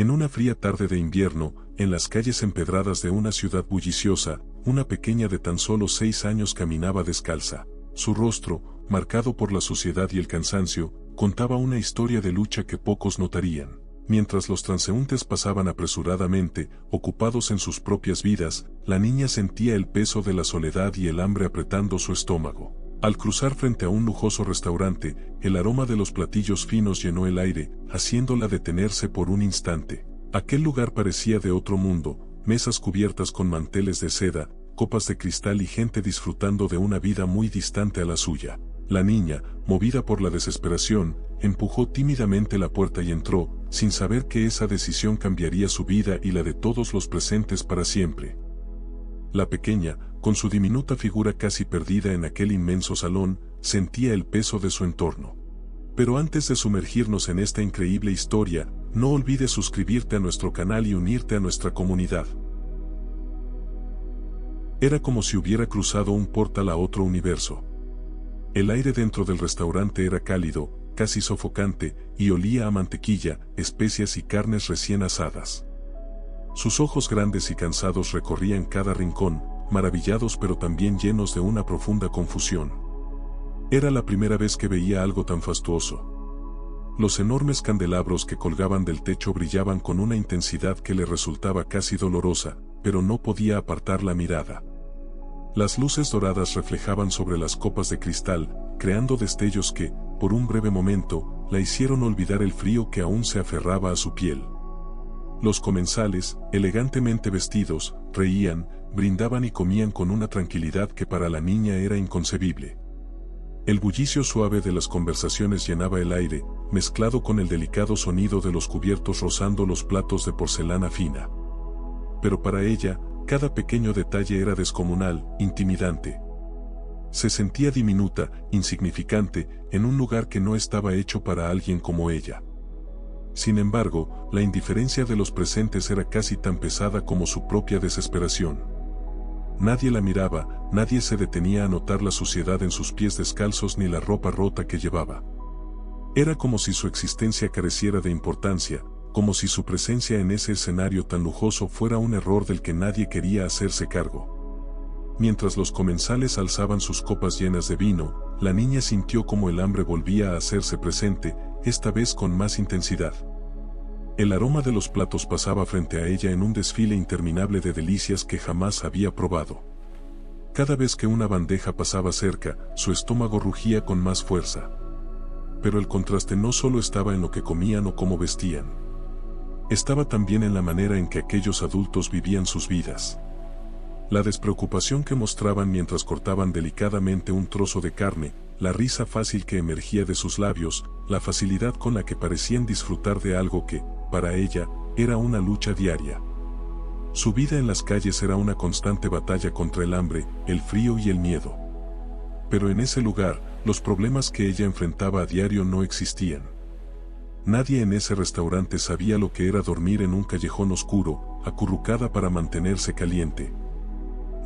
En una fría tarde de invierno, en las calles empedradas de una ciudad bulliciosa, una pequeña de tan solo 6 años caminaba descalza. Su rostro, marcado por la suciedad y el cansancio, contaba una historia de lucha que pocos notarían. Mientras los transeúntes pasaban apresuradamente, ocupados en sus propias vidas, la niña sentía el peso de la soledad y el hambre apretando su estómago. Al cruzar frente a un lujoso restaurante, el aroma de los platillos finos llenó el aire, haciéndola detenerse por un instante. Aquel lugar parecía de otro mundo, mesas cubiertas con manteles de seda, copas de cristal y gente disfrutando de una vida muy distante a la suya. La niña, movida por la desesperación, empujó tímidamente la puerta y entró, sin saber que esa decisión cambiaría su vida y la de todos los presentes para siempre. La pequeña, con su diminuta figura casi perdida en aquel inmenso salón, sentía el peso de su entorno. Pero antes de sumergirnos en esta increíble historia, no olvides suscribirte a nuestro canal y unirte a nuestra comunidad. Era como si hubiera cruzado un portal a otro universo. El aire dentro del restaurante era cálido, casi sofocante, y olía a mantequilla, especias y carnes recién asadas. Sus ojos grandes y cansados recorrían cada rincón, maravillados pero también llenos de una profunda confusión. Era la primera vez que veía algo tan fastuoso. Los enormes candelabros que colgaban del techo brillaban con una intensidad que le resultaba casi dolorosa, pero no podía apartar la mirada. Las luces doradas reflejaban sobre las copas de cristal, creando destellos que, por un breve momento, la hicieron olvidar el frío que aún se aferraba a su piel. Los comensales, elegantemente vestidos, reían, brindaban y comían con una tranquilidad que para la niña era inconcebible. El bullicio suave de las conversaciones llenaba el aire, mezclado con el delicado sonido de los cubiertos rozando los platos de porcelana fina. Pero para ella, cada pequeño detalle era descomunal, intimidante. Se sentía diminuta, insignificante, en un lugar que no estaba hecho para alguien como ella. Sin embargo, la indiferencia de los presentes era casi tan pesada como su propia desesperación. Nadie la miraba, nadie se detenía a notar la suciedad en sus pies descalzos ni la ropa rota que llevaba. Era como si su existencia careciera de importancia, como si su presencia en ese escenario tan lujoso fuera un error del que nadie quería hacerse cargo. Mientras los comensales alzaban sus copas llenas de vino, la niña sintió como el hambre volvía a hacerse presente, esta vez con más intensidad. El aroma de los platos pasaba frente a ella en un desfile interminable de delicias que jamás había probado. Cada vez que una bandeja pasaba cerca, su estómago rugía con más fuerza. Pero el contraste no solo estaba en lo que comían o cómo vestían. Estaba también en la manera en que aquellos adultos vivían sus vidas. La despreocupación que mostraban mientras cortaban delicadamente un trozo de carne, la risa fácil que emergía de sus labios, la facilidad con la que parecían disfrutar de algo que, para ella, era una lucha diaria. Su vida en las calles era una constante batalla contra el hambre, el frío y el miedo. Pero en ese lugar, los problemas que ella enfrentaba a diario no existían. Nadie en ese restaurante sabía lo que era dormir en un callejón oscuro, acurrucada para mantenerse caliente.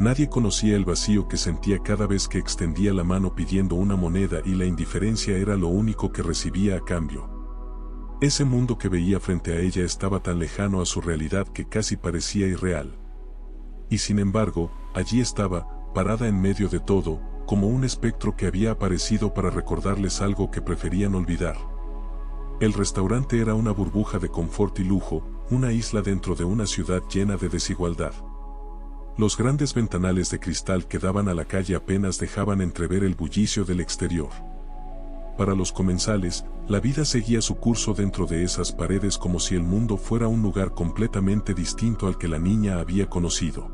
Nadie conocía el vacío que sentía cada vez que extendía la mano pidiendo una moneda y la indiferencia era lo único que recibía a cambio. Ese mundo que veía frente a ella estaba tan lejano a su realidad que casi parecía irreal. Y sin embargo, allí estaba, parada en medio de todo, como un espectro que había aparecido para recordarles algo que preferían olvidar. El restaurante era una burbuja de confort y lujo, una isla dentro de una ciudad llena de desigualdad. Los grandes ventanales de cristal que daban a la calle apenas dejaban entrever el bullicio del exterior. Para los comensales, la vida seguía su curso dentro de esas paredes como si el mundo fuera un lugar completamente distinto al que la niña había conocido.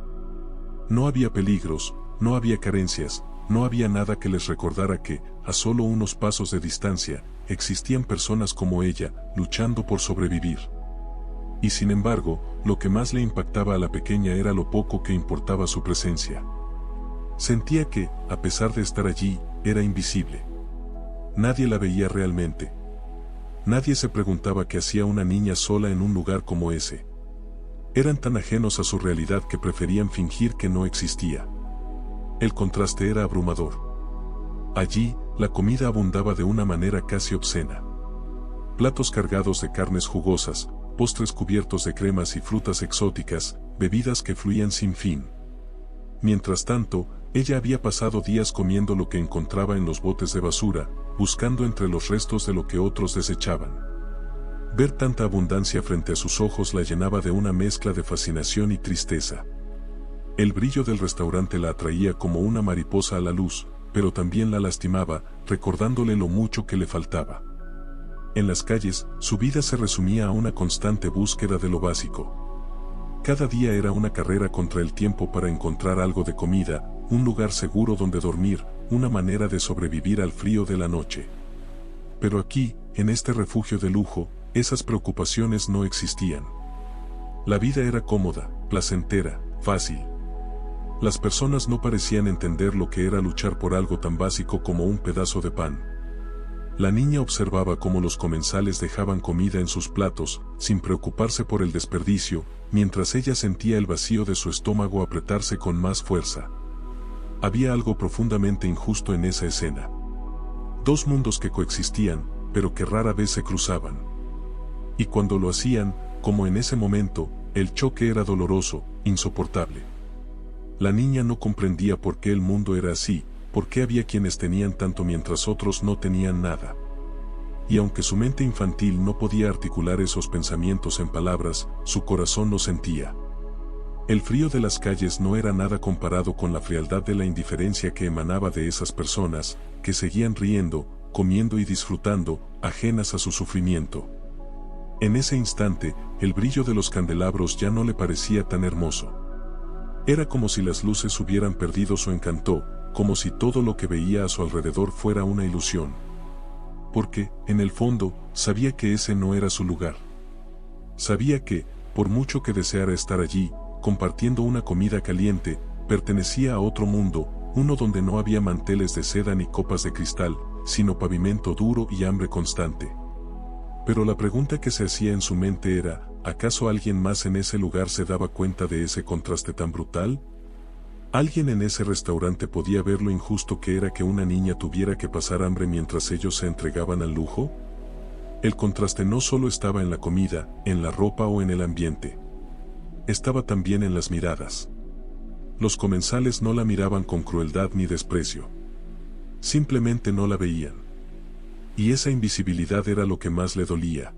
No había peligros, no había carencias, no había nada que les recordara que, a solo unos pasos de distancia, existían personas como ella, luchando por sobrevivir. Y sin embargo, lo que más le impactaba a la pequeña era lo poco que importaba su presencia. Sentía que, a pesar de estar allí, era invisible. Nadie la veía realmente. Nadie se preguntaba qué hacía una niña sola en un lugar como ese. Eran tan ajenos a su realidad que preferían fingir que no existía. El contraste era abrumador. Allí, la comida abundaba de una manera casi obscena. Platos cargados de carnes jugosas, postres cubiertos de cremas y frutas exóticas, bebidas que fluían sin fin. Mientras tanto, ella había pasado días comiendo lo que encontraba en los botes de basura, buscando entre los restos de lo que otros desechaban. Ver tanta abundancia frente a sus ojos la llenaba de una mezcla de fascinación y tristeza. El brillo del restaurante la atraía como una mariposa a la luz, pero también la lastimaba, recordándole lo mucho que le faltaba. En las calles, su vida se resumía a una constante búsqueda de lo básico. Cada día era una carrera contra el tiempo para encontrar algo de comida, un lugar seguro donde dormir, una manera de sobrevivir al frío de la noche. Pero aquí, en este refugio de lujo, esas preocupaciones no existían. La vida era cómoda, placentera, fácil. Las personas no parecían entender lo que era luchar por algo tan básico como un pedazo de pan. La niña observaba cómo los comensales dejaban comida en sus platos, sin preocuparse por el desperdicio, mientras ella sentía el vacío de su estómago apretarse con más fuerza. Había algo profundamente injusto en esa escena. Dos mundos que coexistían, pero que rara vez se cruzaban. Y cuando lo hacían, como en ese momento, el choque era doloroso, insoportable. La niña no comprendía por qué el mundo era así, por qué había quienes tenían tanto mientras otros no tenían nada. Y aunque su mente infantil no podía articular esos pensamientos en palabras, su corazón lo sentía. El frío de las calles no era nada comparado con la frialdad de la indiferencia que emanaba de esas personas, que seguían riendo, comiendo y disfrutando, ajenas a su sufrimiento. En ese instante, el brillo de los candelabros ya no le parecía tan hermoso. Era como si las luces hubieran perdido su encanto, como si todo lo que veía a su alrededor fuera una ilusión. Porque, en el fondo, sabía que ese no era su lugar. Sabía que, por mucho que deseara estar allí, compartiendo una comida caliente, pertenecía a otro mundo, uno donde no había manteles de seda ni copas de cristal, sino pavimento duro y hambre constante. Pero la pregunta que se hacía en su mente era, ¿acaso alguien más en ese lugar se daba cuenta de ese contraste tan brutal? ¿Alguien en ese restaurante podía ver lo injusto que era que una niña tuviera que pasar hambre mientras ellos se entregaban al lujo? El contraste no solo estaba en la comida, en la ropa o en el ambiente. Estaba también en las miradas. Los comensales no la miraban con crueldad ni desprecio. Simplemente no la veían. Y esa invisibilidad era lo que más le dolía.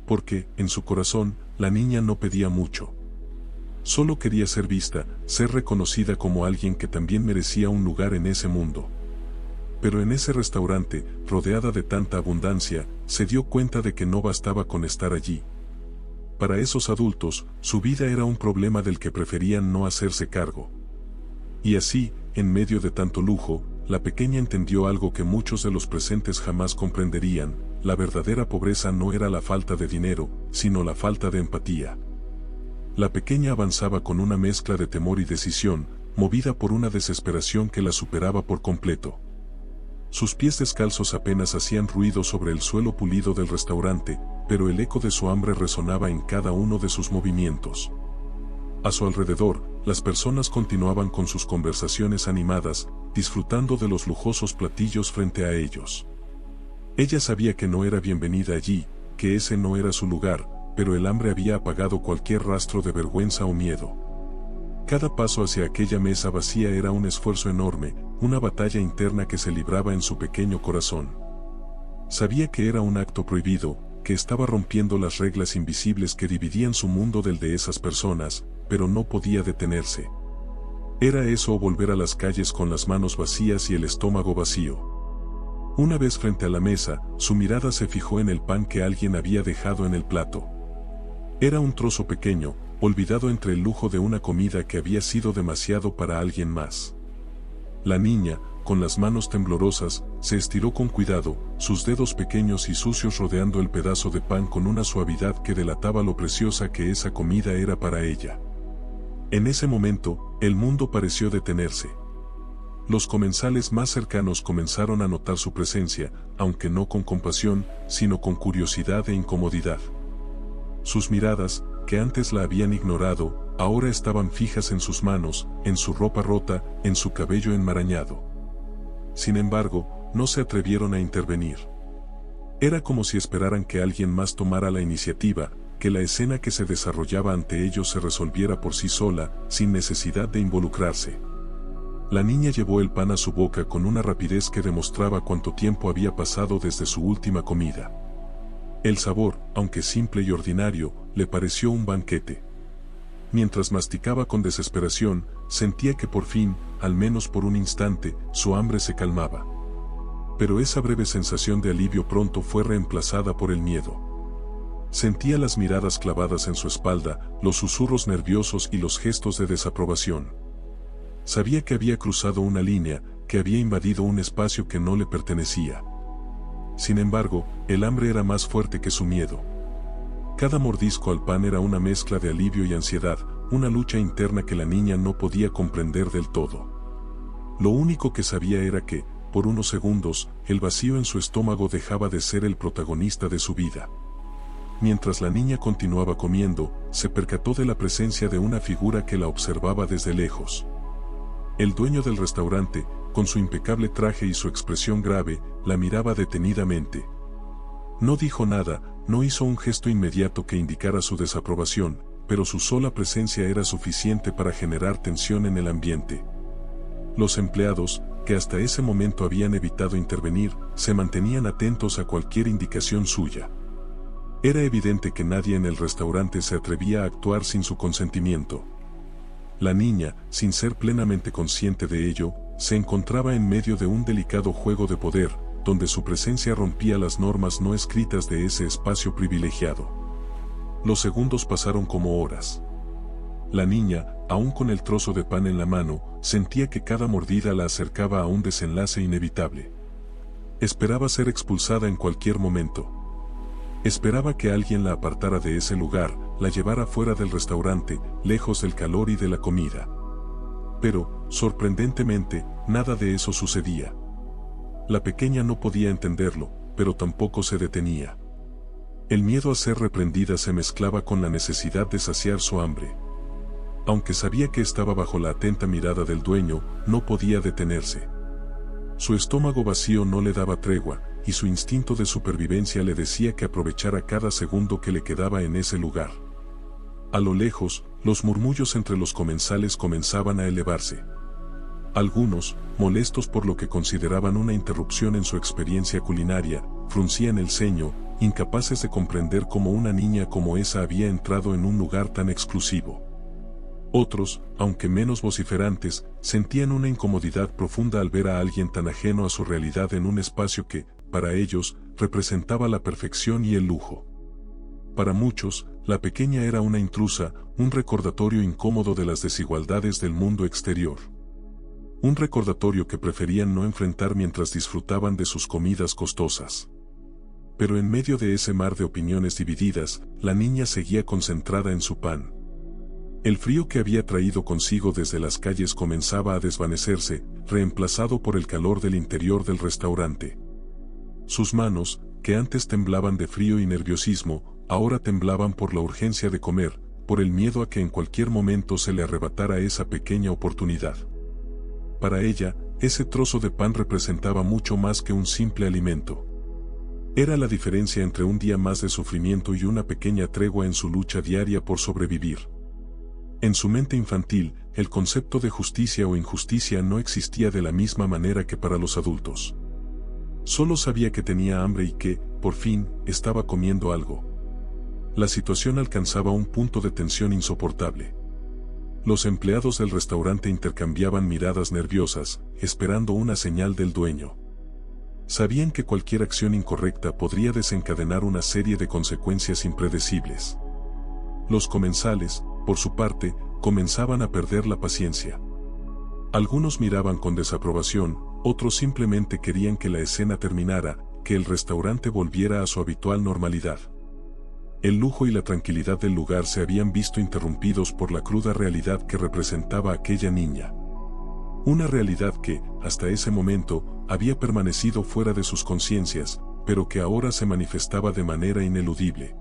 Porque, en su corazón, la niña no pedía mucho. Solo quería ser vista, ser reconocida como alguien que también merecía un lugar en ese mundo. Pero en ese restaurante, rodeada de tanta abundancia, se dio cuenta de que no bastaba con estar allí. Para esos adultos, su vida era un problema del que preferían no hacerse cargo. Y así, en medio de tanto lujo, la pequeña entendió algo que muchos de los presentes jamás comprenderían: la verdadera pobreza no era la falta de dinero, sino la falta de empatía. La pequeña avanzaba con una mezcla de temor y decisión, movida por una desesperación que la superaba por completo. Sus pies descalzos apenas hacían ruido sobre el suelo pulido del restaurante, pero el eco de su hambre resonaba en cada uno de sus movimientos. A su alrededor, las personas continuaban con sus conversaciones animadas, disfrutando de los lujosos platillos frente a ellos. Ella sabía que no era bienvenida allí, que ese no era su lugar, pero el hambre había apagado cualquier rastro de vergüenza o miedo. Cada paso hacia aquella mesa vacía era un esfuerzo enorme, una batalla interna que se libraba en su pequeño corazón. Sabía que era un acto prohibido, que estaba rompiendo las reglas invisibles que dividían su mundo del de esas personas, pero no podía detenerse. Era eso o volver a las calles con las manos vacías y el estómago vacío. Una vez frente a la mesa, su mirada se fijó en el pan que alguien había dejado en el plato. Era un trozo pequeño, olvidado entre el lujo de una comida que había sido demasiado para alguien más. La niña, con las manos temblorosas, se estiró con cuidado, sus dedos pequeños y sucios rodeando el pedazo de pan con una suavidad que delataba lo preciosa que esa comida era para ella. En ese momento, el mundo pareció detenerse. Los comensales más cercanos comenzaron a notar su presencia, aunque no con compasión, sino con curiosidad e incomodidad. Sus miradas, que antes la habían ignorado, ahora estaban fijas en sus manos, en su ropa rota, en su cabello enmarañado. Sin embargo, no se atrevieron a intervenir. Era como si esperaran que alguien más tomara la iniciativa, que la escena que se desarrollaba ante ellos se resolviera por sí sola, sin necesidad de involucrarse. La niña llevó el pan a su boca con una rapidez que demostraba cuánto tiempo había pasado desde su última comida. El sabor, aunque simple y ordinario, le pareció un banquete. Mientras masticaba con desesperación, sentía que por fin, al menos por un instante, su hambre se calmaba. Pero esa breve sensación de alivio pronto fue reemplazada por el miedo. Sentía las miradas clavadas en su espalda, los susurros nerviosos y los gestos de desaprobación. Sabía que había cruzado una línea, que había invadido un espacio que no le pertenecía. Sin embargo, el hambre era más fuerte que su miedo. Cada mordisco al pan era una mezcla de alivio y ansiedad, una lucha interna que la niña no podía comprender del todo. Lo único que sabía era que, por unos segundos, el vacío en su estómago dejaba de ser el protagonista de su vida. Mientras la niña continuaba comiendo, se percató de la presencia de una figura que la observaba desde lejos. El dueño del restaurante, con su impecable traje y su expresión grave, la miraba detenidamente. No dijo nada, no hizo un gesto inmediato que indicara su desaprobación, pero su sola presencia era suficiente para generar tensión en el ambiente. Los empleados, que hasta ese momento habían evitado intervenir, se mantenían atentos a cualquier indicación suya. Era evidente que nadie en el restaurante se atrevía a actuar sin su consentimiento. La niña, sin ser plenamente consciente de ello, se encontraba en medio de un delicado juego de poder, donde su presencia rompía las normas no escritas de ese espacio privilegiado. Los segundos pasaron como horas. La niña, aún con el trozo de pan en la mano, sentía que cada mordida la acercaba a un desenlace inevitable. Esperaba ser expulsada en cualquier momento. Esperaba que alguien la apartara de ese lugar, la llevara fuera del restaurante, lejos del calor y de la comida. Pero, sorprendentemente, nada de eso sucedía. La pequeña no podía entenderlo, pero tampoco se detenía. El miedo a ser reprendida se mezclaba con la necesidad de saciar su hambre. Aunque sabía que estaba bajo la atenta mirada del dueño, no podía detenerse. Su estómago vacío no le daba tregua, y su instinto de supervivencia le decía que aprovechara cada segundo que le quedaba en ese lugar. A lo lejos, los murmullos entre los comensales comenzaban a elevarse. Algunos, molestos por lo que consideraban una interrupción en su experiencia culinaria, fruncían el ceño, incapaces de comprender cómo una niña como esa había entrado en un lugar tan exclusivo. Otros, aunque menos vociferantes, sentían una incomodidad profunda al ver a alguien tan ajeno a su realidad en un espacio que, para ellos, representaba la perfección y el lujo. Para muchos, la pequeña era una intrusa, un recordatorio incómodo de las desigualdades del mundo exterior. Un recordatorio que preferían no enfrentar mientras disfrutaban de sus comidas costosas. Pero en medio de ese mar de opiniones divididas, la niña seguía concentrada en su pan. El frío que había traído consigo desde las calles comenzaba a desvanecerse, reemplazado por el calor del interior del restaurante. Sus manos, que antes temblaban de frío y nerviosismo, ahora temblaban por la urgencia de comer, por el miedo a que en cualquier momento se le arrebatara esa pequeña oportunidad. Para ella, ese trozo de pan representaba mucho más que un simple alimento. Era la diferencia entre un día más de sufrimiento y una pequeña tregua en su lucha diaria por sobrevivir. En su mente infantil, el concepto de justicia o injusticia no existía de la misma manera que para los adultos. Solo sabía que tenía hambre y que, por fin, estaba comiendo algo. La situación alcanzaba un punto de tensión insoportable. Los empleados del restaurante intercambiaban miradas nerviosas, esperando una señal del dueño. Sabían que cualquier acción incorrecta podría desencadenar una serie de consecuencias impredecibles. Los comensales, por su parte, comenzaban a perder la paciencia. Algunos miraban con desaprobación, otros simplemente querían que la escena terminara, que el restaurante volviera a su habitual normalidad. El lujo y la tranquilidad del lugar se habían visto interrumpidos por la cruda realidad que representaba aquella niña. Una realidad que, hasta ese momento, había permanecido fuera de sus conciencias, pero que ahora se manifestaba de manera ineludible.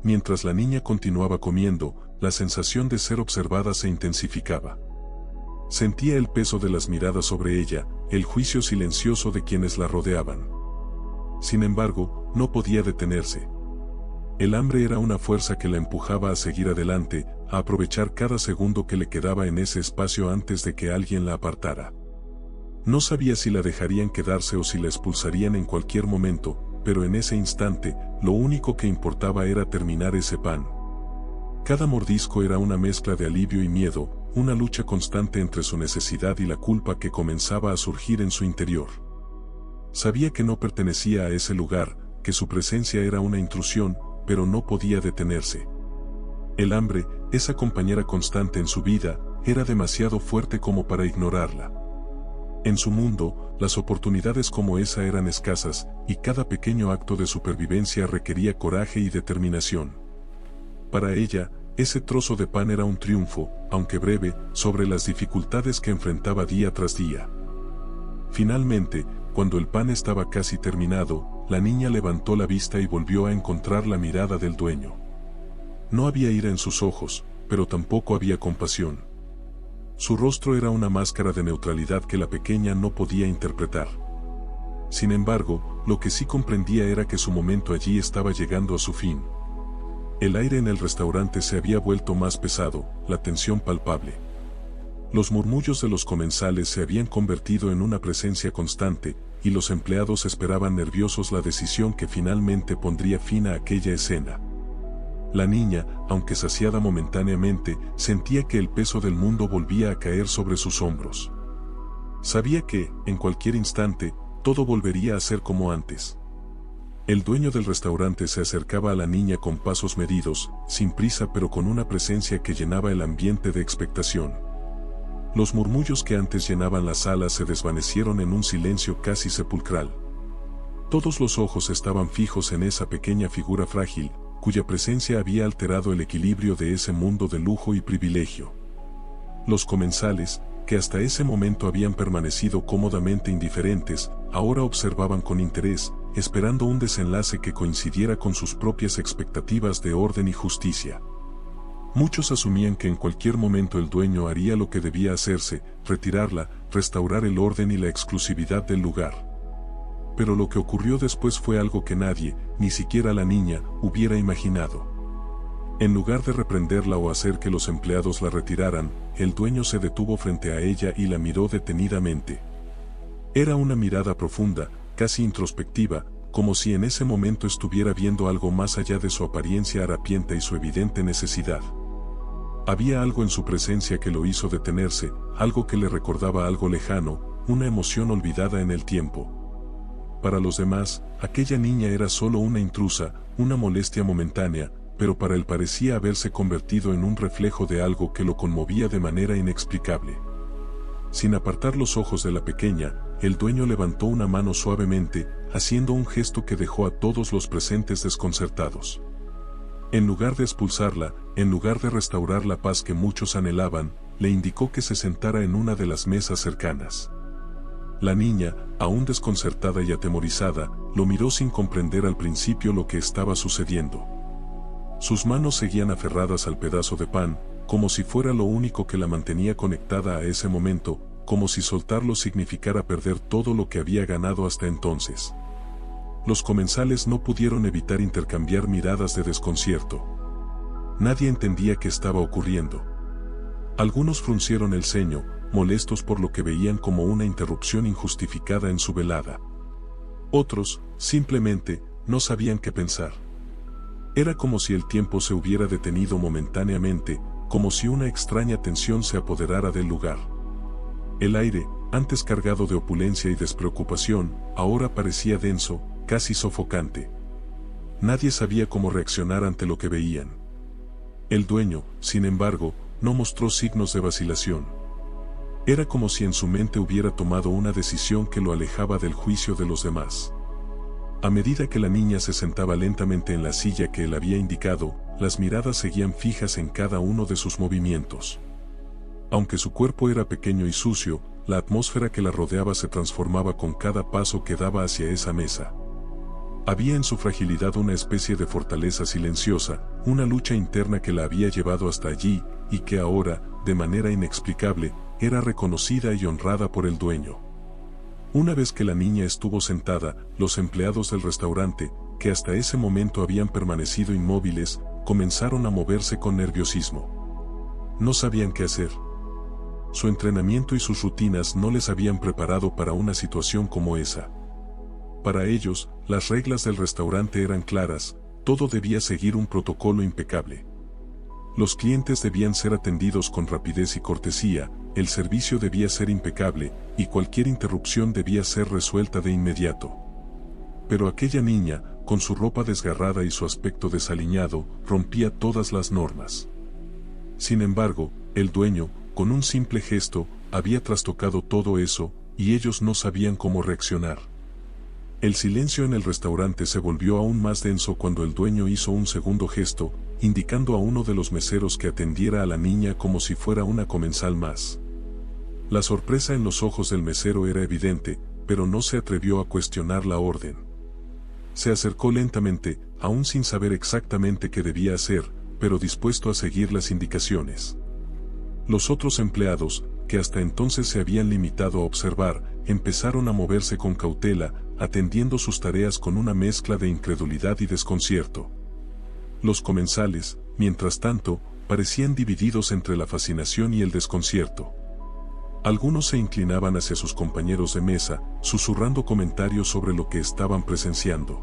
Mientras la niña continuaba comiendo, la sensación de ser observada se intensificaba. Sentía el peso de las miradas sobre ella, el juicio silencioso de quienes la rodeaban. Sin embargo, no podía detenerse. El hambre era una fuerza que la empujaba a seguir adelante, a aprovechar cada segundo que le quedaba en ese espacio antes de que alguien la apartara. No sabía si la dejarían quedarse o si la expulsarían en cualquier momento, pero en ese instante, lo único que importaba era terminar ese pan. Cada mordisco era una mezcla de alivio y miedo, una lucha constante entre su necesidad y la culpa que comenzaba a surgir en su interior. Sabía que no pertenecía a ese lugar, que su presencia era una intrusión, pero no podía detenerse. El hambre, esa compañera constante en su vida, era demasiado fuerte como para ignorarla. En su mundo, las oportunidades como esa eran escasas, y cada pequeño acto de supervivencia requería coraje y determinación. Para ella, ese trozo de pan era un triunfo, aunque breve, sobre las dificultades que enfrentaba día tras día. Finalmente, cuando el pan estaba casi terminado, la niña levantó la vista y volvió a encontrar la mirada del dueño. No había ira en sus ojos, pero tampoco había compasión. Su rostro era una máscara de neutralidad que la pequeña no podía interpretar. Sin embargo, lo que sí comprendía era que su momento allí estaba llegando a su fin. El aire en el restaurante se había vuelto más pesado, la tensión palpable. Los murmullos de los comensales se habían convertido en una presencia constante, y los empleados esperaban nerviosos la decisión que finalmente pondría fin a aquella escena. La niña, aunque saciada momentáneamente, sentía que el peso del mundo volvía a caer sobre sus hombros. Sabía que, en cualquier instante, todo volvería a ser como antes. El dueño del restaurante se acercaba a la niña con pasos medidos, sin prisa pero con una presencia que llenaba el ambiente de expectación. Los murmullos que antes llenaban la sala se desvanecieron en un silencio casi sepulcral. Todos los ojos estaban fijos en esa pequeña figura frágil, cuya presencia había alterado el equilibrio de ese mundo de lujo y privilegio. Los comensales, que hasta ese momento habían permanecido cómodamente indiferentes, ahora observaban con interés, esperando un desenlace que coincidiera con sus propias expectativas de orden y justicia. Muchos asumían que en cualquier momento el dueño haría lo que debía hacerse, retirarla, restaurar el orden y la exclusividad del lugar. Pero lo que ocurrió después fue algo que nadie, ni siquiera la niña, hubiera imaginado. En lugar de reprenderla o hacer que los empleados la retiraran, el dueño se detuvo frente a ella y la miró detenidamente. Era una mirada profunda, casi introspectiva, como si en ese momento estuviera viendo algo más allá de su apariencia harapienta y su evidente necesidad. Había algo en su presencia que lo hizo detenerse, algo que le recordaba algo lejano, una emoción olvidada en el tiempo. Para los demás, aquella niña era solo una intrusa, una molestia momentánea, pero para él parecía haberse convertido en un reflejo de algo que lo conmovía de manera inexplicable. Sin apartar los ojos de la pequeña, el dueño levantó una mano suavemente, haciendo un gesto que dejó a todos los presentes desconcertados. En lugar de expulsarla, en lugar de restaurar la paz que muchos anhelaban, le indicó que se sentara en una de las mesas cercanas. La niña, aún desconcertada y atemorizada, lo miró sin comprender al principio lo que estaba sucediendo. Sus manos seguían aferradas al pedazo de pan, como si fuera lo único que la mantenía conectada a ese momento, como si soltarlo significara perder todo lo que había ganado hasta entonces. Los comensales no pudieron evitar intercambiar miradas de desconcierto. Nadie entendía qué estaba ocurriendo. Algunos fruncieron el ceño, molestos por lo que veían como una interrupción injustificada en su velada. Otros, simplemente, no sabían qué pensar. Era como si el tiempo se hubiera detenido momentáneamente, como si una extraña tensión se apoderara del lugar. El aire, antes cargado de opulencia y despreocupación, ahora parecía denso, casi sofocante. Nadie sabía cómo reaccionar ante lo que veían. El dueño, sin embargo, no mostró signos de vacilación. Era como si en su mente hubiera tomado una decisión que lo alejaba del juicio de los demás. A medida que la niña se sentaba lentamente en la silla que él había indicado, las miradas seguían fijas en cada uno de sus movimientos. Aunque su cuerpo era pequeño y sucio, la atmósfera que la rodeaba se transformaba con cada paso que daba hacia esa mesa. Había en su fragilidad una especie de fortaleza silenciosa, una lucha interna que la había llevado hasta allí, y que ahora, de manera inexplicable, era reconocida y honrada por el dueño. Una vez que la niña estuvo sentada, los empleados del restaurante, que hasta ese momento habían permanecido inmóviles, comenzaron a moverse con nerviosismo. No sabían qué hacer. Su entrenamiento y sus rutinas no les habían preparado para una situación como esa. Para ellos, las reglas del restaurante eran claras, todo debía seguir un protocolo impecable. Los clientes debían ser atendidos con rapidez y cortesía, el servicio debía ser impecable, y cualquier interrupción debía ser resuelta de inmediato. Pero aquella niña, con su ropa desgarrada y su aspecto desaliñado, rompía todas las normas. Sin embargo, el dueño, con un simple gesto, había trastocado todo eso, y ellos no sabían cómo reaccionar. El silencio en el restaurante se volvió aún más denso cuando el dueño hizo un segundo gesto, indicando a uno de los meseros que atendiera a la niña como si fuera una comensal más. La sorpresa en los ojos del mesero era evidente, pero no se atrevió a cuestionar la orden. Se acercó lentamente, aún sin saber exactamente qué debía hacer, pero dispuesto a seguir las indicaciones. Los otros empleados, que hasta entonces se habían limitado a observar, empezaron a moverse con cautela, atendiendo sus tareas con una mezcla de incredulidad y desconcierto. Los comensales, mientras tanto, parecían divididos entre la fascinación y el desconcierto. Algunos se inclinaban hacia sus compañeros de mesa, susurrando comentarios sobre lo que estaban presenciando.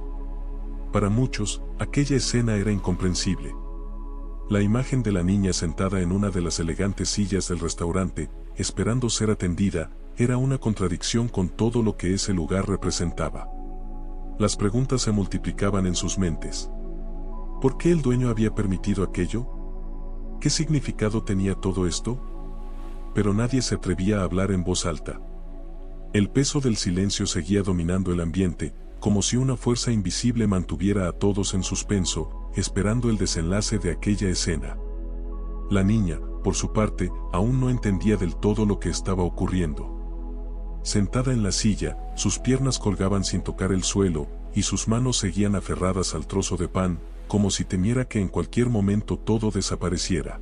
Para muchos, aquella escena era incomprensible. La imagen de la niña sentada en una de las elegantes sillas del restaurante, esperando ser atendida, era una contradicción con todo lo que ese lugar representaba. Las preguntas se multiplicaban en sus mentes. ¿Por qué el dueño había permitido aquello? ¿Qué significado tenía todo esto? Pero nadie se atrevía a hablar en voz alta. El peso del silencio seguía dominando el ambiente, como si una fuerza invisible mantuviera a todos en suspenso, esperando el desenlace de aquella escena. La niña, por su parte, aún no entendía del todo lo que estaba ocurriendo. Sentada en la silla, sus piernas colgaban sin tocar el suelo, y sus manos seguían aferradas al trozo de pan, como si temiera que en cualquier momento todo desapareciera.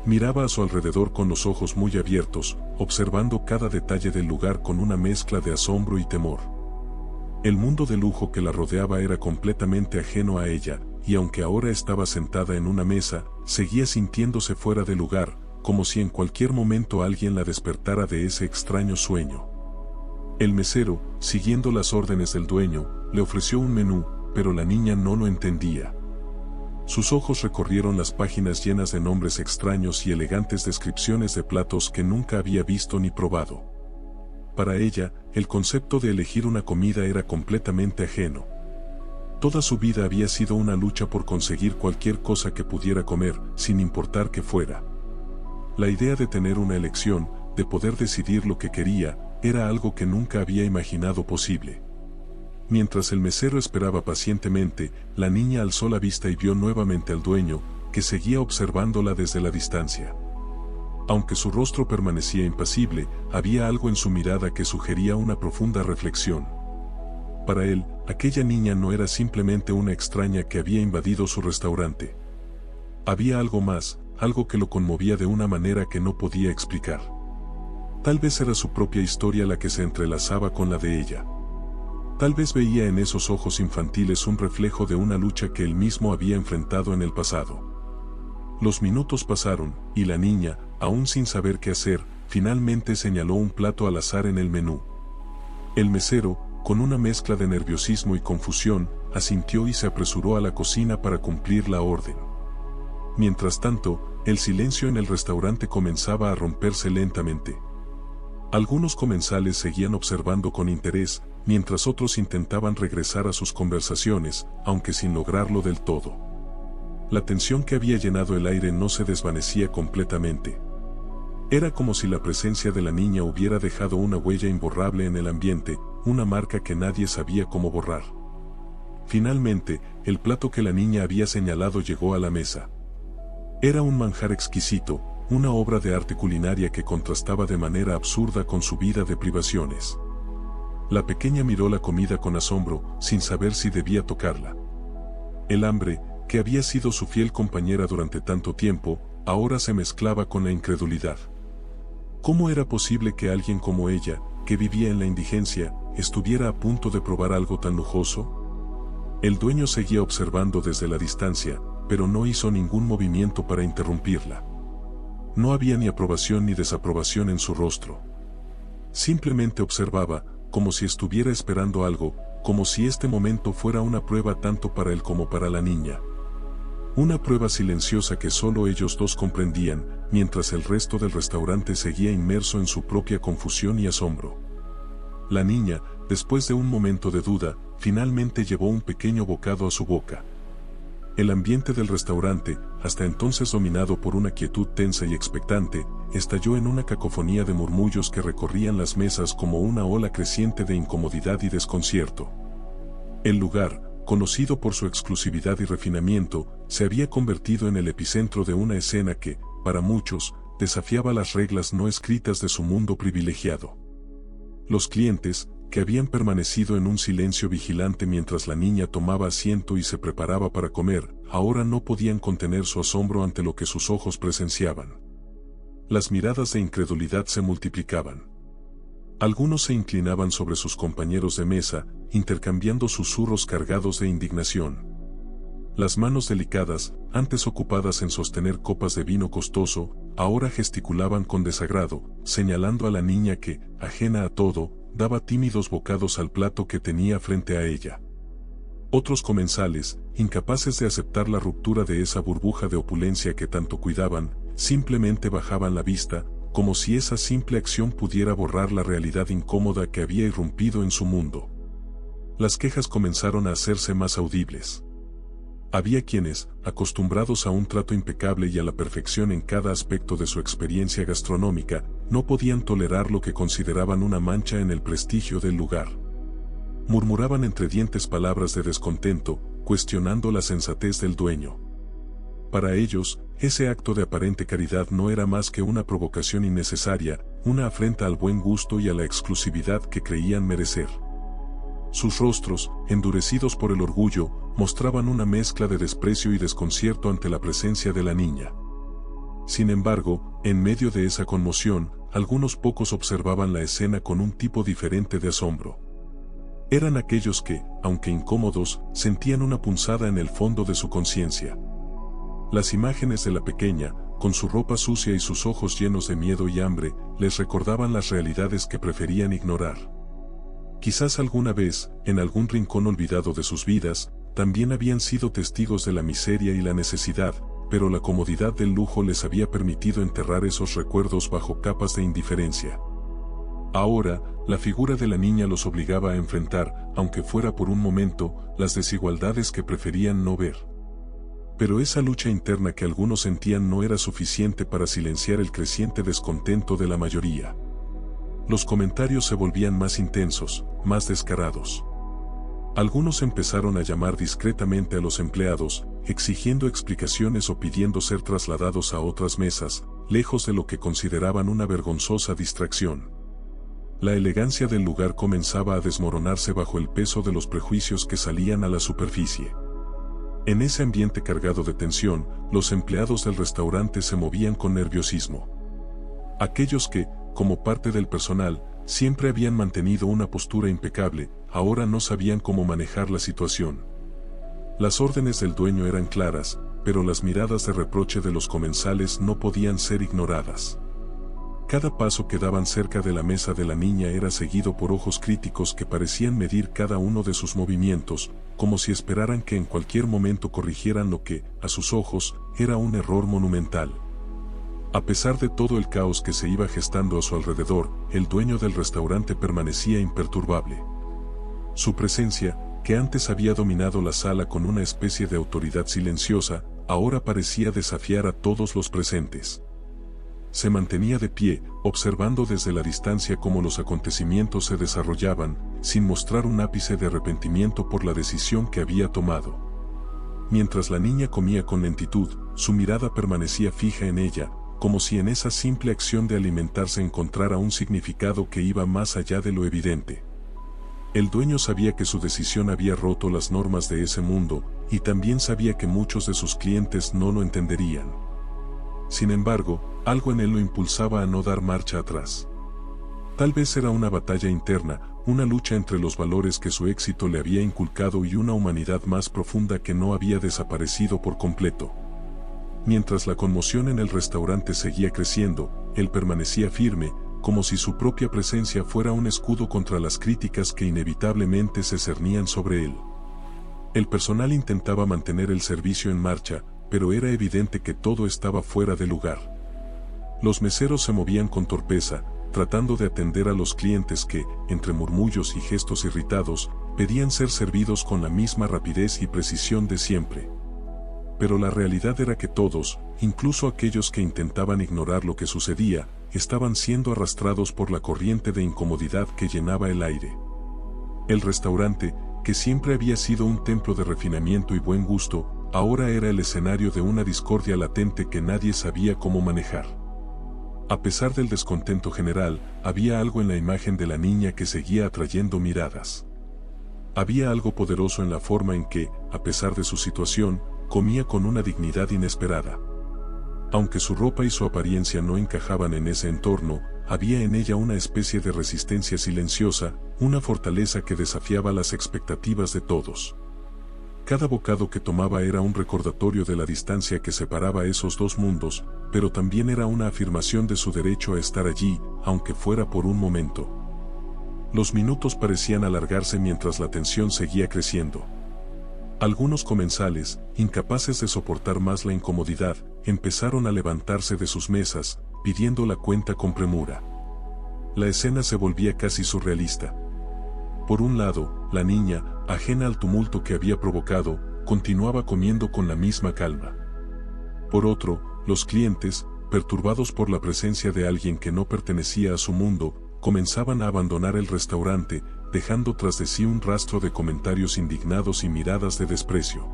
Miraba a su alrededor con los ojos muy abiertos, observando cada detalle del lugar con una mezcla de asombro y temor. El mundo de lujo que la rodeaba era completamente ajeno a ella, y aunque ahora estaba sentada en una mesa, seguía sintiéndose fuera de lugar, como si en cualquier momento alguien la despertara de ese extraño sueño. El mesero, siguiendo las órdenes del dueño, le ofreció un menú, pero la niña no lo entendía. Sus ojos recorrieron las páginas llenas de nombres extraños y elegantes descripciones de platos que nunca había visto ni probado. Para ella, el concepto de elegir una comida era completamente ajeno. Toda su vida había sido una lucha por conseguir cualquier cosa que pudiera comer, sin importar qué fuera. La idea de tener una elección, de poder decidir lo que quería, era algo que nunca había imaginado posible. Mientras el mesero esperaba pacientemente, la niña alzó la vista y vio nuevamente al dueño, que seguía observándola desde la distancia. Aunque su rostro permanecía impasible, había algo en su mirada que sugería una profunda reflexión. Para él, aquella niña no era simplemente una extraña que había invadido su restaurante. Había algo más, algo que lo conmovía de una manera que no podía explicar. Tal vez era su propia historia la que se entrelazaba con la de ella. Tal vez veía en esos ojos infantiles un reflejo de una lucha que él mismo había enfrentado en el pasado. Los minutos pasaron, y la niña, aún sin saber qué hacer, finalmente señaló un plato al azar en el menú. El mesero, con una mezcla de nerviosismo y confusión, asintió y se apresuró a la cocina para cumplir la orden. Mientras tanto, el silencio en el restaurante comenzaba a romperse lentamente. Algunos comensales seguían observando con interés, mientras otros intentaban regresar a sus conversaciones, aunque sin lograrlo del todo. La tensión que había llenado el aire no se desvanecía completamente. Era como si la presencia de la niña hubiera dejado una huella imborrable en el ambiente, una marca que nadie sabía cómo borrar. Finalmente, el plato que la niña había señalado llegó a la mesa. Era un manjar exquisito, una obra de arte culinaria que contrastaba de manera absurda con su vida de privaciones. La pequeña miró la comida con asombro, sin saber si debía tocarla. El hambre, que había sido su fiel compañera durante tanto tiempo, ahora se mezclaba con la incredulidad. ¿Cómo era posible que alguien como ella, que vivía en la indigencia, estuviera a punto de probar algo tan lujoso? El dueño seguía observando desde la distancia, pero no hizo ningún movimiento para interrumpirla. No había ni aprobación ni desaprobación en su rostro. Simplemente observaba, como si estuviera esperando algo, como si este momento fuera una prueba tanto para él como para la niña. Una prueba silenciosa que solo ellos dos comprendían, mientras el resto del restaurante seguía inmerso en su propia confusión y asombro. La niña, después de un momento de duda, finalmente llevó un pequeño bocado a su boca. El ambiente del restaurante, hasta entonces dominado por una quietud tensa y expectante, estalló en una cacofonía de murmullos que recorrían las mesas como una ola creciente de incomodidad y desconcierto. El lugar, conocido por su exclusividad y refinamiento, se había convertido en el epicentro de una escena que, para muchos, desafiaba las reglas no escritas de su mundo privilegiado. Los clientes, que habían permanecido en un silencio vigilante mientras la niña tomaba asiento y se preparaba para comer, ahora no podían contener su asombro ante lo que sus ojos presenciaban. Las miradas de incredulidad se multiplicaban. Algunos se inclinaban sobre sus compañeros de mesa, intercambiando susurros cargados de indignación. Las manos delicadas, antes ocupadas en sostener copas de vino costoso, ahora gesticulaban con desagrado, señalando a la niña que, ajena a todo, daba tímidos bocados al plato que tenía frente a ella. Otros comensales, incapaces de aceptar la ruptura de esa burbuja de opulencia que tanto cuidaban, simplemente bajaban la vista, como si esa simple acción pudiera borrar la realidad incómoda que había irrumpido en su mundo. Las quejas comenzaron a hacerse más audibles. Había quienes, acostumbrados a un trato impecable y a la perfección en cada aspecto de su experiencia gastronómica, no podían tolerar lo que consideraban una mancha en el prestigio del lugar. Murmuraban entre dientes palabras de descontento, cuestionando la sensatez del dueño. Para ellos, ese acto de aparente caridad no era más que una provocación innecesaria, una afrenta al buen gusto y a la exclusividad que creían merecer. Sus rostros, endurecidos por el orgullo, mostraban una mezcla de desprecio y desconcierto ante la presencia de la niña. Sin embargo, en medio de esa conmoción, algunos pocos observaban la escena con un tipo diferente de asombro. Eran aquellos que, aunque incómodos, sentían una punzada en el fondo de su conciencia. Las imágenes de la pequeña, con su ropa sucia y sus ojos llenos de miedo y hambre, les recordaban las realidades que preferían ignorar. Quizás alguna vez, en algún rincón olvidado de sus vidas, también habían sido testigos de la miseria y la necesidad, pero la comodidad del lujo les había permitido enterrar esos recuerdos bajo capas de indiferencia. Ahora, la figura de la niña los obligaba a enfrentar, aunque fuera por un momento, las desigualdades que preferían no ver. Pero esa lucha interna que algunos sentían no era suficiente para silenciar el creciente descontento de la mayoría. Los comentarios se volvían más intensos, más descarados. Algunos empezaron a llamar discretamente a los empleados, exigiendo explicaciones o pidiendo ser trasladados a otras mesas, lejos de lo que consideraban una vergonzosa distracción. La elegancia del lugar comenzaba a desmoronarse bajo el peso de los prejuicios que salían a la superficie. En ese ambiente cargado de tensión, los empleados del restaurante se movían con nerviosismo. Aquellos que, como parte del personal, siempre habían mantenido una postura impecable, ahora no sabían cómo manejar la situación. Las órdenes del dueño eran claras, pero las miradas de reproche de los comensales no podían ser ignoradas. Cada paso que daban cerca de la mesa de la niña era seguido por ojos críticos que parecían medir cada uno de sus movimientos, como si esperaran que en cualquier momento corrigieran lo que, a sus ojos, era un error monumental. A pesar de todo el caos que se iba gestando a su alrededor, el dueño del restaurante permanecía imperturbable. Su presencia, que antes había dominado la sala con una especie de autoridad silenciosa, ahora parecía desafiar a todos los presentes. Se mantenía de pie, observando desde la distancia cómo los acontecimientos se desarrollaban, sin mostrar un ápice de arrepentimiento por la decisión que había tomado. Mientras la niña comía con lentitud, su mirada permanecía fija en ella, como si en esa simple acción de alimentarse encontrara un significado que iba más allá de lo evidente. El dueño sabía que su decisión había roto las normas de ese mundo, y también sabía que muchos de sus clientes no lo entenderían. Sin embargo, algo en él lo impulsaba a no dar marcha atrás. Tal vez era una batalla interna, una lucha entre los valores que su éxito le había inculcado y una humanidad más profunda que no había desaparecido por completo. Mientras la conmoción en el restaurante seguía creciendo, él permanecía firme, como si su propia presencia fuera un escudo contra las críticas que inevitablemente se cernían sobre él. El personal intentaba mantener el servicio en marcha, pero era evidente que todo estaba fuera de lugar. Los meseros se movían con torpeza, tratando de atender a los clientes que, entre murmullos y gestos irritados, pedían ser servidos con la misma rapidez y precisión de siempre. Pero la realidad era que todos, incluso aquellos que intentaban ignorar lo que sucedía, estaban siendo arrastrados por la corriente de incomodidad que llenaba el aire. El restaurante, que siempre había sido un templo de refinamiento y buen gusto, ahora era el escenario de una discordia latente que nadie sabía cómo manejar. A pesar del descontento general, había algo en la imagen de la niña que seguía atrayendo miradas. Había algo poderoso en la forma en que, a pesar de su situación, comía con una dignidad inesperada. Aunque su ropa y su apariencia no encajaban en ese entorno, había en ella una especie de resistencia silenciosa, una fortaleza que desafiaba las expectativas de todos. Cada bocado que tomaba era un recordatorio de la distancia que separaba esos dos mundos, pero también era una afirmación de su derecho a estar allí, aunque fuera por un momento. Los minutos parecían alargarse mientras la tensión seguía creciendo. Algunos comensales, incapaces de soportar más la incomodidad, empezaron a levantarse de sus mesas, pidiendo la cuenta con premura. La escena se volvía casi surrealista. Por un lado, la niña, ajena al tumulto que había provocado, continuaba comiendo con la misma calma. Por otro, los clientes, perturbados por la presencia de alguien que no pertenecía a su mundo, comenzaban a abandonar el restaurante, dejando tras de sí un rastro de comentarios indignados y miradas de desprecio.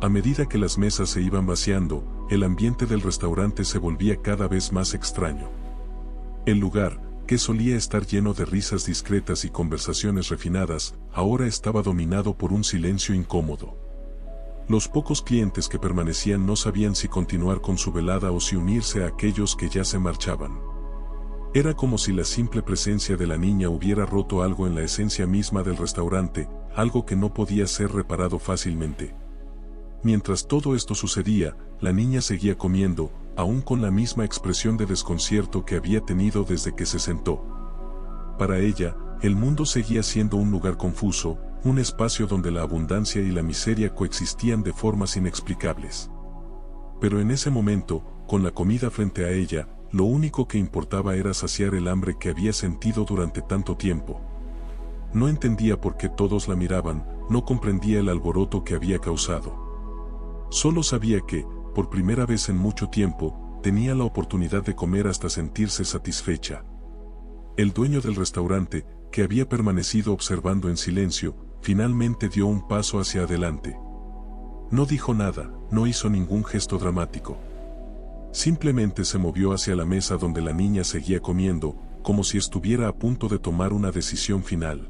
A medida que las mesas se iban vaciando, el ambiente del restaurante se volvía cada vez más extraño. El lugar, que solía estar lleno de risas discretas y conversaciones refinadas, ahora estaba dominado por un silencio incómodo. Los pocos clientes que permanecían no sabían si continuar con su velada o si unirse a aquellos que ya se marchaban. Era como si la simple presencia de la niña hubiera roto algo en la esencia misma del restaurante, algo que no podía ser reparado fácilmente. Mientras todo esto sucedía, la niña seguía comiendo, aún con la misma expresión de desconcierto que había tenido desde que se sentó. Para ella, el mundo seguía siendo un lugar confuso, un espacio donde la abundancia y la miseria coexistían de formas inexplicables. Pero en ese momento, con la comida frente a ella, lo único que importaba era saciar el hambre que había sentido durante tanto tiempo. No entendía por qué todos la miraban, no comprendía el alboroto que había causado. Solo sabía que, por primera vez en mucho tiempo, tenía la oportunidad de comer hasta sentirse satisfecha. El dueño del restaurante, que había permanecido observando en silencio, finalmente dio un paso hacia adelante. No dijo nada, no hizo ningún gesto dramático. Simplemente se movió hacia la mesa donde la niña seguía comiendo, como si estuviera a punto de tomar una decisión final.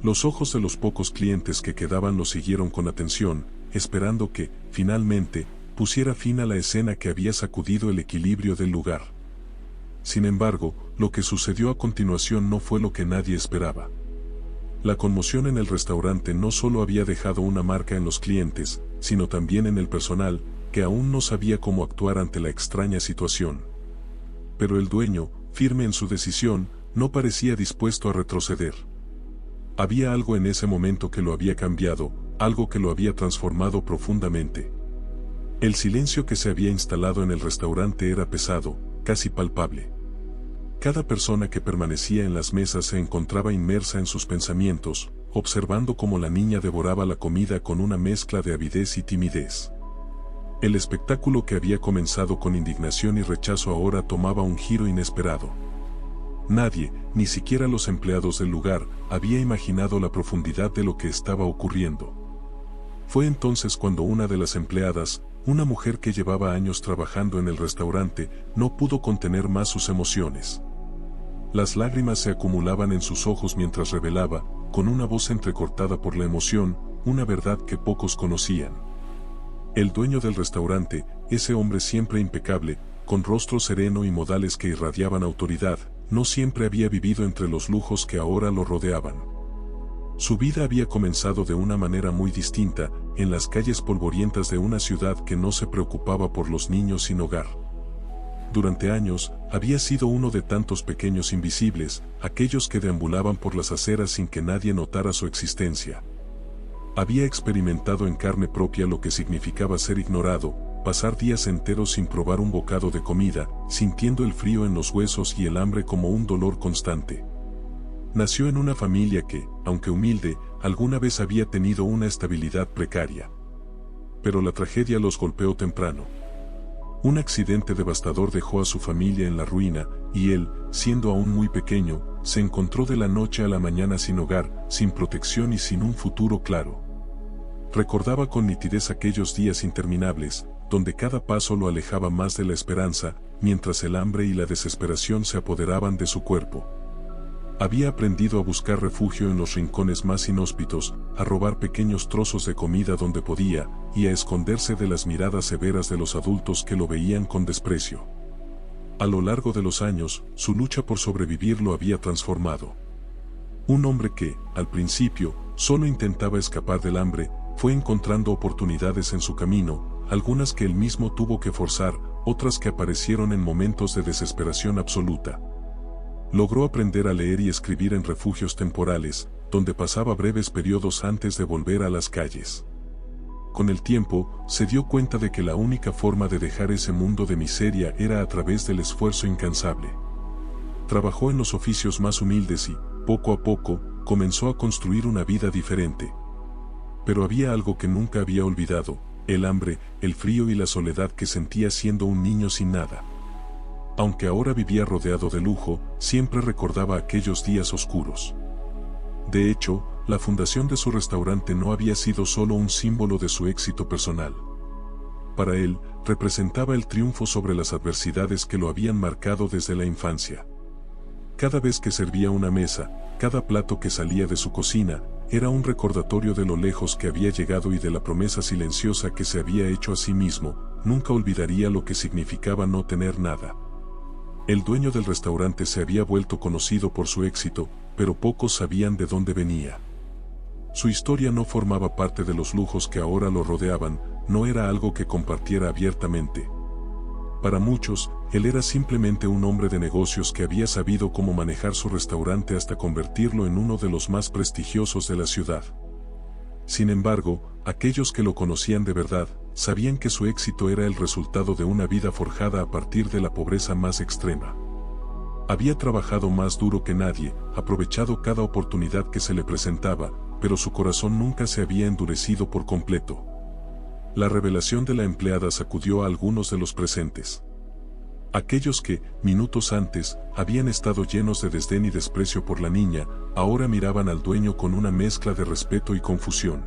Los ojos de los pocos clientes que quedaban lo siguieron con atención, esperando que, finalmente, pusiera fin a la escena que había sacudido el equilibrio del lugar. Sin embargo, lo que sucedió a continuación no fue lo que nadie esperaba. La conmoción en el restaurante no solo había dejado una marca en los clientes, sino también en el personal, que aún no sabía cómo actuar ante la extraña situación. Pero el dueño, firme en su decisión, no parecía dispuesto a retroceder. Había algo en ese momento que lo había cambiado, algo que lo había transformado profundamente. El silencio que se había instalado en el restaurante era pesado, casi palpable. Cada persona que permanecía en las mesas se encontraba inmersa en sus pensamientos, observando cómo la niña devoraba la comida con una mezcla de avidez y timidez. El espectáculo que había comenzado con indignación y rechazo ahora tomaba un giro inesperado. Nadie, ni siquiera los empleados del lugar, había imaginado la profundidad de lo que estaba ocurriendo. Fue entonces cuando una de las empleadas, una mujer que llevaba años trabajando en el restaurante, no pudo contener más sus emociones. Las lágrimas se acumulaban en sus ojos mientras revelaba, con una voz entrecortada por la emoción, una verdad que pocos conocían. El dueño del restaurante, ese hombre siempre impecable, con rostro sereno y modales que irradiaban autoridad, no siempre había vivido entre los lujos que ahora lo rodeaban. Su vida había comenzado de una manera muy distinta, en las calles polvorientas de una ciudad que no se preocupaba por los niños sin hogar. Durante años, había sido uno de tantos pequeños invisibles, aquellos que deambulaban por las aceras sin que nadie notara su existencia. Había experimentado en carne propia lo que significaba ser ignorado, pasar días enteros sin probar un bocado de comida, sintiendo el frío en los huesos y el hambre como un dolor constante. Nació en una familia que, aunque humilde, alguna vez había tenido una estabilidad precaria. Pero la tragedia los golpeó temprano. Un accidente devastador dejó a su familia en la ruina, y él, siendo aún muy pequeño, se encontró de la noche a la mañana sin hogar, sin protección y sin un futuro claro. Recordaba con nitidez aquellos días interminables, donde cada paso lo alejaba más de la esperanza, mientras el hambre y la desesperación se apoderaban de su cuerpo. Había aprendido a buscar refugio en los rincones más inhóspitos, a robar pequeños trozos de comida donde podía, y a esconderse de las miradas severas de los adultos que lo veían con desprecio. A lo largo de los años, su lucha por sobrevivir lo había transformado. Un hombre que, al principio, solo intentaba escapar del hambre, fue encontrando oportunidades en su camino, algunas que él mismo tuvo que forzar, otras que aparecieron en momentos de desesperación absoluta. Logró aprender a leer y escribir en refugios temporales, donde pasaba breves periodos antes de volver a las calles. Con el tiempo, se dio cuenta de que la única forma de dejar ese mundo de miseria era a través del esfuerzo incansable. Trabajó en los oficios más humildes y, poco a poco, comenzó a construir una vida diferente. Pero había algo que nunca había olvidado: el hambre, el frío y la soledad que sentía siendo un niño sin nada. Aunque ahora vivía rodeado de lujo, siempre recordaba aquellos días oscuros. De hecho, la fundación de su restaurante no había sido solo un símbolo de su éxito personal. Para él, representaba el triunfo sobre las adversidades que lo habían marcado desde la infancia. Cada vez que servía una mesa, cada plato que salía de su cocina, era un recordatorio de lo lejos que había llegado y de la promesa silenciosa que se había hecho a sí mismo: nunca olvidaría lo que significaba no tener nada. El dueño del restaurante se había vuelto conocido por su éxito, pero pocos sabían de dónde venía. Su historia no formaba parte de los lujos que ahora lo rodeaban, no era algo que compartiera abiertamente. Para muchos, él era simplemente un hombre de negocios que había sabido cómo manejar su restaurante hasta convertirlo en uno de los más prestigiosos de la ciudad. Sin embargo, aquellos que lo conocían de verdad, sabían que su éxito era el resultado de una vida forjada a partir de la pobreza más extrema. Había trabajado más duro que nadie, aprovechado cada oportunidad que se le presentaba, pero su corazón nunca se había endurecido por completo. La revelación de la empleada sacudió a algunos de los presentes. Aquellos que, minutos antes, habían estado llenos de desdén y desprecio por la niña, ahora miraban al dueño con una mezcla de respeto y confusión.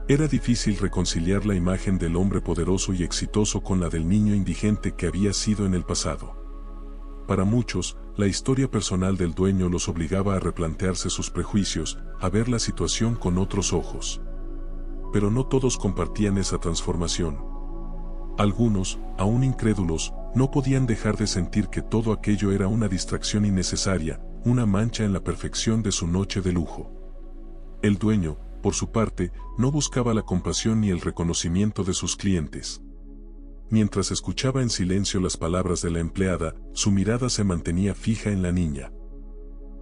Era difícil reconciliar la imagen del hombre poderoso y exitoso con la del niño indigente que había sido en el pasado. Para muchos, la historia personal del dueño los obligaba a replantearse sus prejuicios, a ver la situación con otros ojos. Pero no todos compartían esa transformación. Algunos, aún incrédulos, no podían dejar de sentir que todo aquello era una distracción innecesaria, una mancha en la perfección de su noche de lujo. El dueño, por su parte, no buscaba la compasión ni el reconocimiento de sus clientes. Mientras escuchaba en silencio las palabras de la empleada, su mirada se mantenía fija en la niña.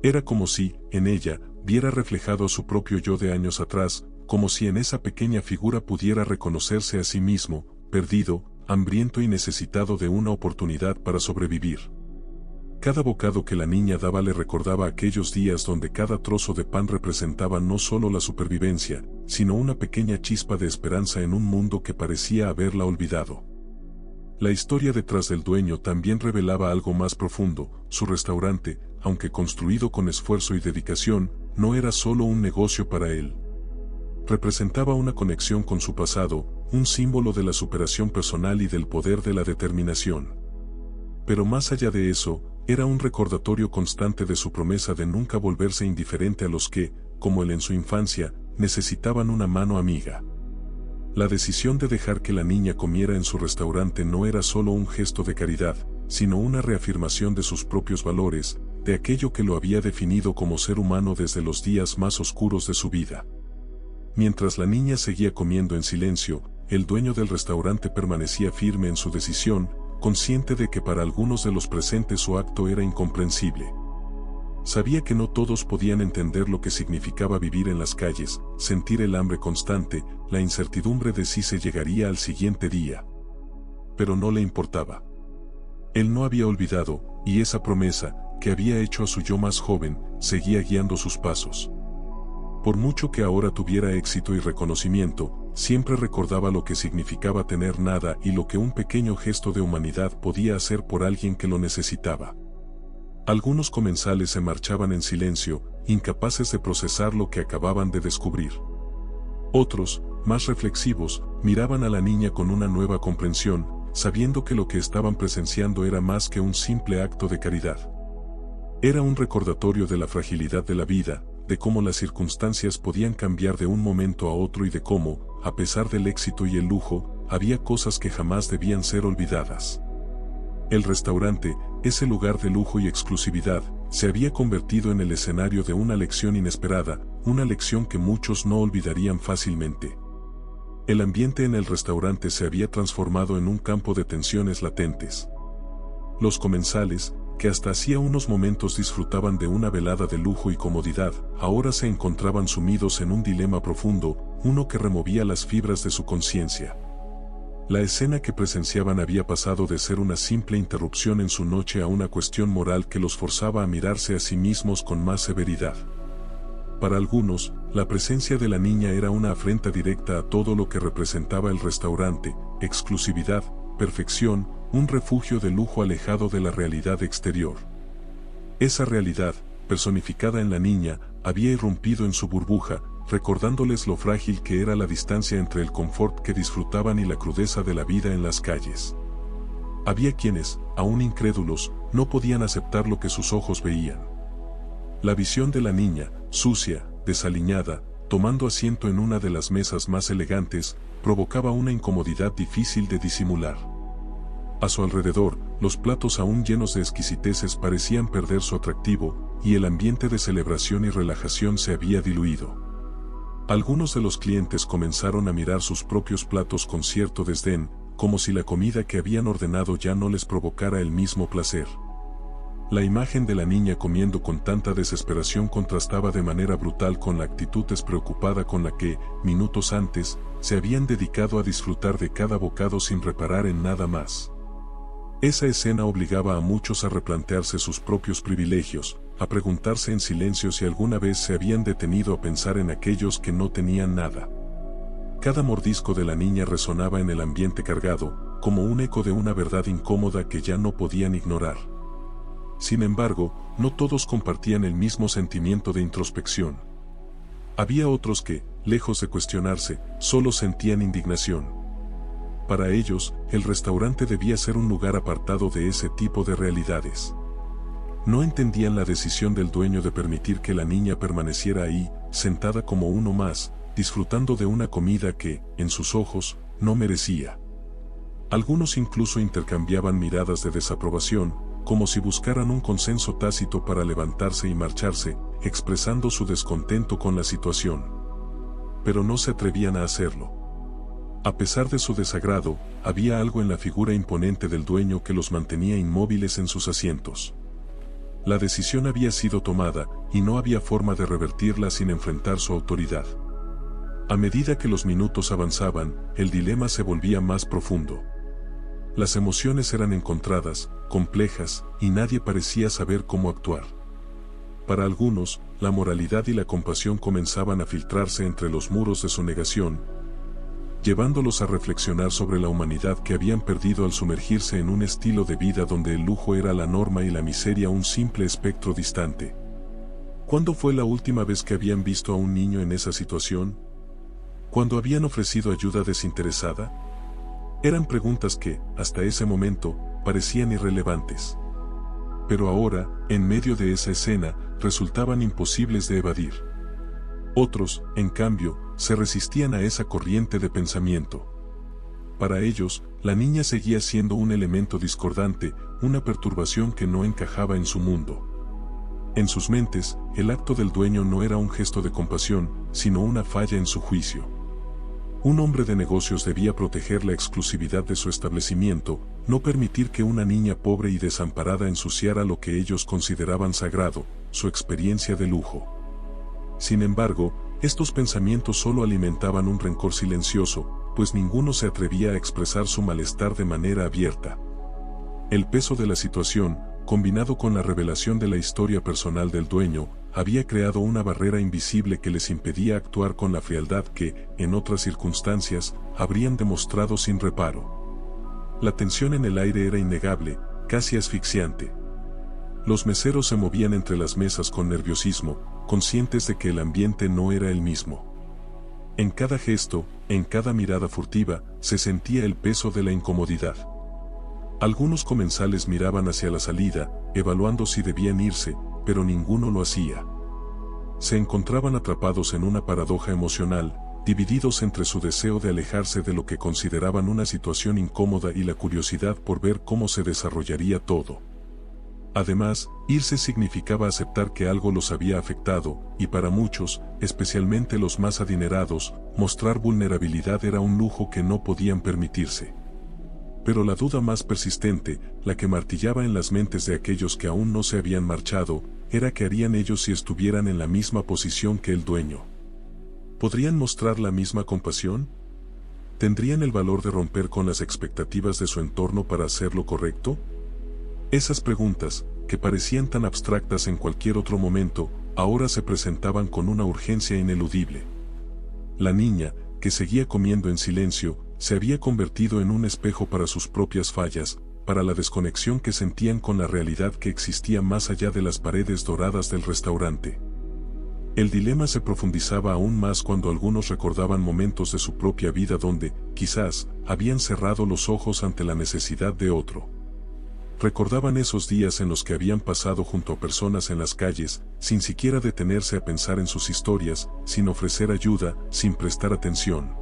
Era como si, en ella, viera reflejado a su propio yo de años atrás, como si en esa pequeña figura pudiera reconocerse a sí mismo, perdido, hambriento y necesitado de una oportunidad para sobrevivir. Cada bocado que la niña daba le recordaba aquellos días donde cada trozo de pan representaba no solo la supervivencia, sino una pequeña chispa de esperanza en un mundo que parecía haberla olvidado. La historia detrás del dueño también revelaba algo más profundo: su restaurante, aunque construido con esfuerzo y dedicación, no era solo un negocio para él. Representaba una conexión con su pasado, un símbolo de la superación personal y del poder de la determinación. Pero más allá de eso, era un recordatorio constante de su promesa de nunca volverse indiferente a los que, como él en su infancia, necesitaban una mano amiga. La decisión de dejar que la niña comiera en su restaurante no era solo un gesto de caridad, sino una reafirmación de sus propios valores, de aquello que lo había definido como ser humano desde los días más oscuros de su vida. Mientras la niña seguía comiendo en silencio, el dueño del restaurante permanecía firme en su decisión, consciente de que para algunos de los presentes su acto era incomprensible. Sabía que no todos podían entender lo que significaba vivir en las calles, sentir el hambre constante, la incertidumbre de si se llegaría al siguiente día. Pero no le importaba. Él no había olvidado, y esa promesa, que había hecho a su yo más joven, seguía guiando sus pasos. Por mucho que ahora tuviera éxito y reconocimiento, siempre recordaba lo que significaba tener nada y lo que un pequeño gesto de humanidad podía hacer por alguien que lo necesitaba. Algunos comensales se marchaban en silencio, incapaces de procesar lo que acababan de descubrir. Otros, más reflexivos, miraban a la niña con una nueva comprensión, sabiendo que lo que estaban presenciando era más que un simple acto de caridad. Era un recordatorio de la fragilidad de la vida, de cómo las circunstancias podían cambiar de un momento a otro y de cómo, a pesar del éxito y el lujo, había cosas que jamás debían ser olvidadas. El restaurante, ese lugar de lujo y exclusividad, se había convertido en el escenario de una lección inesperada, una lección que muchos no olvidarían fácilmente. El ambiente en el restaurante se había transformado en un campo de tensiones latentes. Los comensales, que hasta hacía unos momentos disfrutaban de una velada de lujo y comodidad, ahora se encontraban sumidos en un dilema profundo, uno que removía las fibras de su conciencia. La escena que presenciaban había pasado de ser una simple interrupción en su noche a una cuestión moral que los forzaba a mirarse a sí mismos con más severidad. Para algunos, la presencia de la niña era una afrenta directa a todo lo que representaba el restaurante: exclusividad, perfección, un refugio de lujo alejado de la realidad exterior. Esa realidad, personificada en la niña, había irrumpido en su burbuja, recordándoles lo frágil que era la distancia entre el confort que disfrutaban y la crudeza de la vida en las calles. Había quienes, aún incrédulos, no podían aceptar lo que sus ojos veían. La visión de la niña, sucia, desaliñada, tomando asiento en una de las mesas más elegantes, provocaba una incomodidad difícil de disimular. A su alrededor, los platos aún llenos de exquisiteces parecían perder su atractivo, y el ambiente de celebración y relajación se había diluido. Algunos de los clientes comenzaron a mirar sus propios platos con cierto desdén, como si la comida que habían ordenado ya no les provocara el mismo placer. La imagen de la niña comiendo con tanta desesperación contrastaba de manera brutal con la actitud despreocupada con la que, minutos antes, se habían dedicado a disfrutar de cada bocado sin reparar en nada más. Esa escena obligaba a muchos a replantearse sus propios privilegios, a preguntarse en silencio si alguna vez se habían detenido a pensar en aquellos que no tenían nada. Cada mordisco de la niña resonaba en el ambiente cargado, como un eco de una verdad incómoda que ya no podían ignorar. Sin embargo, no todos compartían el mismo sentimiento de introspección. Había otros que, lejos de cuestionarse, solo sentían indignación. Para ellos, el restaurante debía ser un lugar apartado de ese tipo de realidades. No entendían la decisión del dueño de permitir que la niña permaneciera ahí, sentada como uno más, disfrutando de una comida que, en sus ojos, no merecía. Algunos incluso intercambiaban miradas de desaprobación, como si buscaran un consenso tácito para levantarse y marcharse, expresando su descontento con la situación. Pero no se atrevían a hacerlo. A pesar de su desagrado, había algo en la figura imponente del dueño que los mantenía inmóviles en sus asientos. La decisión había sido tomada, y no había forma de revertirla sin enfrentar su autoridad. A medida que los minutos avanzaban, el dilema se volvía más profundo. Las emociones eran encontradas, complejas, y nadie parecía saber cómo actuar. Para algunos, la moralidad y la compasión comenzaban a filtrarse entre los muros de su negación, llevándolos a reflexionar sobre la humanidad que habían perdido al sumergirse en un estilo de vida donde el lujo era la norma y la miseria un simple espectro distante. ¿Cuándo fue la última vez que habían visto a un niño en esa situación? ¿Cuándo habían ofrecido ayuda desinteresada? Eran preguntas que, hasta ese momento, parecían irrelevantes. Pero ahora, en medio de esa escena, resultaban imposibles de evadir. Otros, en cambio, se resistían a esa corriente de pensamiento. Para ellos, la niña seguía siendo un elemento discordante, una perturbación que no encajaba en su mundo. En sus mentes, el acto del dueño no era un gesto de compasión, sino una falla en su juicio. Un hombre de negocios debía proteger la exclusividad de su establecimiento, no permitir que una niña pobre y desamparada ensuciara lo que ellos consideraban sagrado, su experiencia de lujo. Sin embargo, estos pensamientos solo alimentaban un rencor silencioso, pues ninguno se atrevía a expresar su malestar de manera abierta. El peso de la situación, combinado con la revelación de la historia personal del dueño, había creado una barrera invisible que les impedía actuar con la frialdad que, en otras circunstancias, habrían demostrado sin reparo. La tensión en el aire era innegable, casi asfixiante. Los meseros se movían entre las mesas con nerviosismo, conscientes de que el ambiente no era el mismo. En cada gesto, en cada mirada furtiva, se sentía el peso de la incomodidad. Algunos comensales miraban hacia la salida, evaluando si debían irse, pero ninguno lo hacía. Se encontraban atrapados en una paradoja emocional, divididos entre su deseo de alejarse de lo que consideraban una situación incómoda y la curiosidad por ver cómo se desarrollaría todo. Además, irse significaba aceptar que algo los había afectado, y para muchos, especialmente los más adinerados, mostrar vulnerabilidad era un lujo que no podían permitirse. Pero la duda más persistente, la que martillaba en las mentes de aquellos que aún no se habían marchado, era qué harían ellos si estuvieran en la misma posición que el dueño. ¿Podrían mostrar la misma compasión? ¿Tendrían el valor de romper con las expectativas de su entorno para hacer lo correcto? Esas preguntas, que parecían tan abstractas en cualquier otro momento, ahora se presentaban con una urgencia ineludible. La niña, que seguía comiendo en silencio, se había convertido en un espejo para sus propias fallas, para la desconexión que sentían con la realidad que existía más allá de las paredes doradas del restaurante. El dilema se profundizaba aún más cuando algunos recordaban momentos de su propia vida donde, quizás, habían cerrado los ojos ante la necesidad de otro. Recordaban esos días en los que habían pasado junto a personas en las calles, sin siquiera detenerse a pensar en sus historias, sin ofrecer ayuda, sin prestar atención.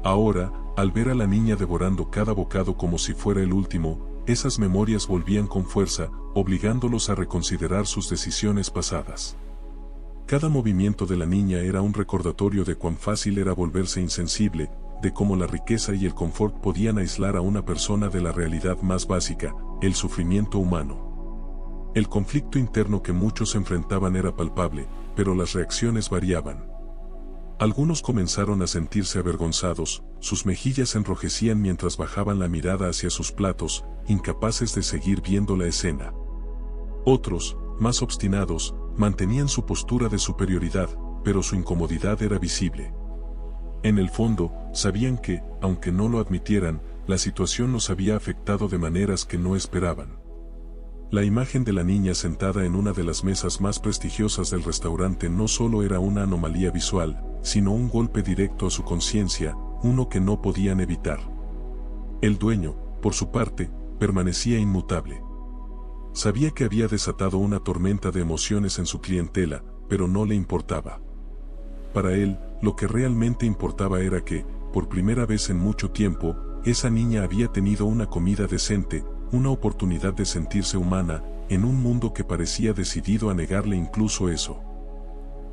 Ahora, al ver a la niña devorando cada bocado como si fuera el último, esas memorias volvían con fuerza, obligándolos a reconsiderar sus decisiones pasadas. Cada movimiento de la niña era un recordatorio de cuán fácil era volverse insensible, de cómo la riqueza y el confort podían aislar a una persona de la realidad más básica, el sufrimiento humano. El conflicto interno que muchos enfrentaban era palpable, pero las reacciones variaban. Algunos comenzaron a sentirse avergonzados, sus mejillas enrojecían mientras bajaban la mirada hacia sus platos, incapaces de seguir viendo la escena. Otros, más obstinados, mantenían su postura de superioridad, pero su incomodidad era visible. En el fondo, sabían que, aunque no lo admitieran, la situación los había afectado de maneras que no esperaban. La imagen de la niña sentada en una de las mesas más prestigiosas del restaurante no solo era una anomalía visual, sino un golpe directo a su conciencia, uno que no podían evitar. El dueño, por su parte, permanecía inmutable. Sabía que había desatado una tormenta de emociones en su clientela, pero no le importaba. Para él, lo que realmente importaba era que, por primera vez en mucho tiempo, esa niña había tenido una comida decente, una oportunidad de sentirse humana, en un mundo que parecía decidido a negarle incluso eso.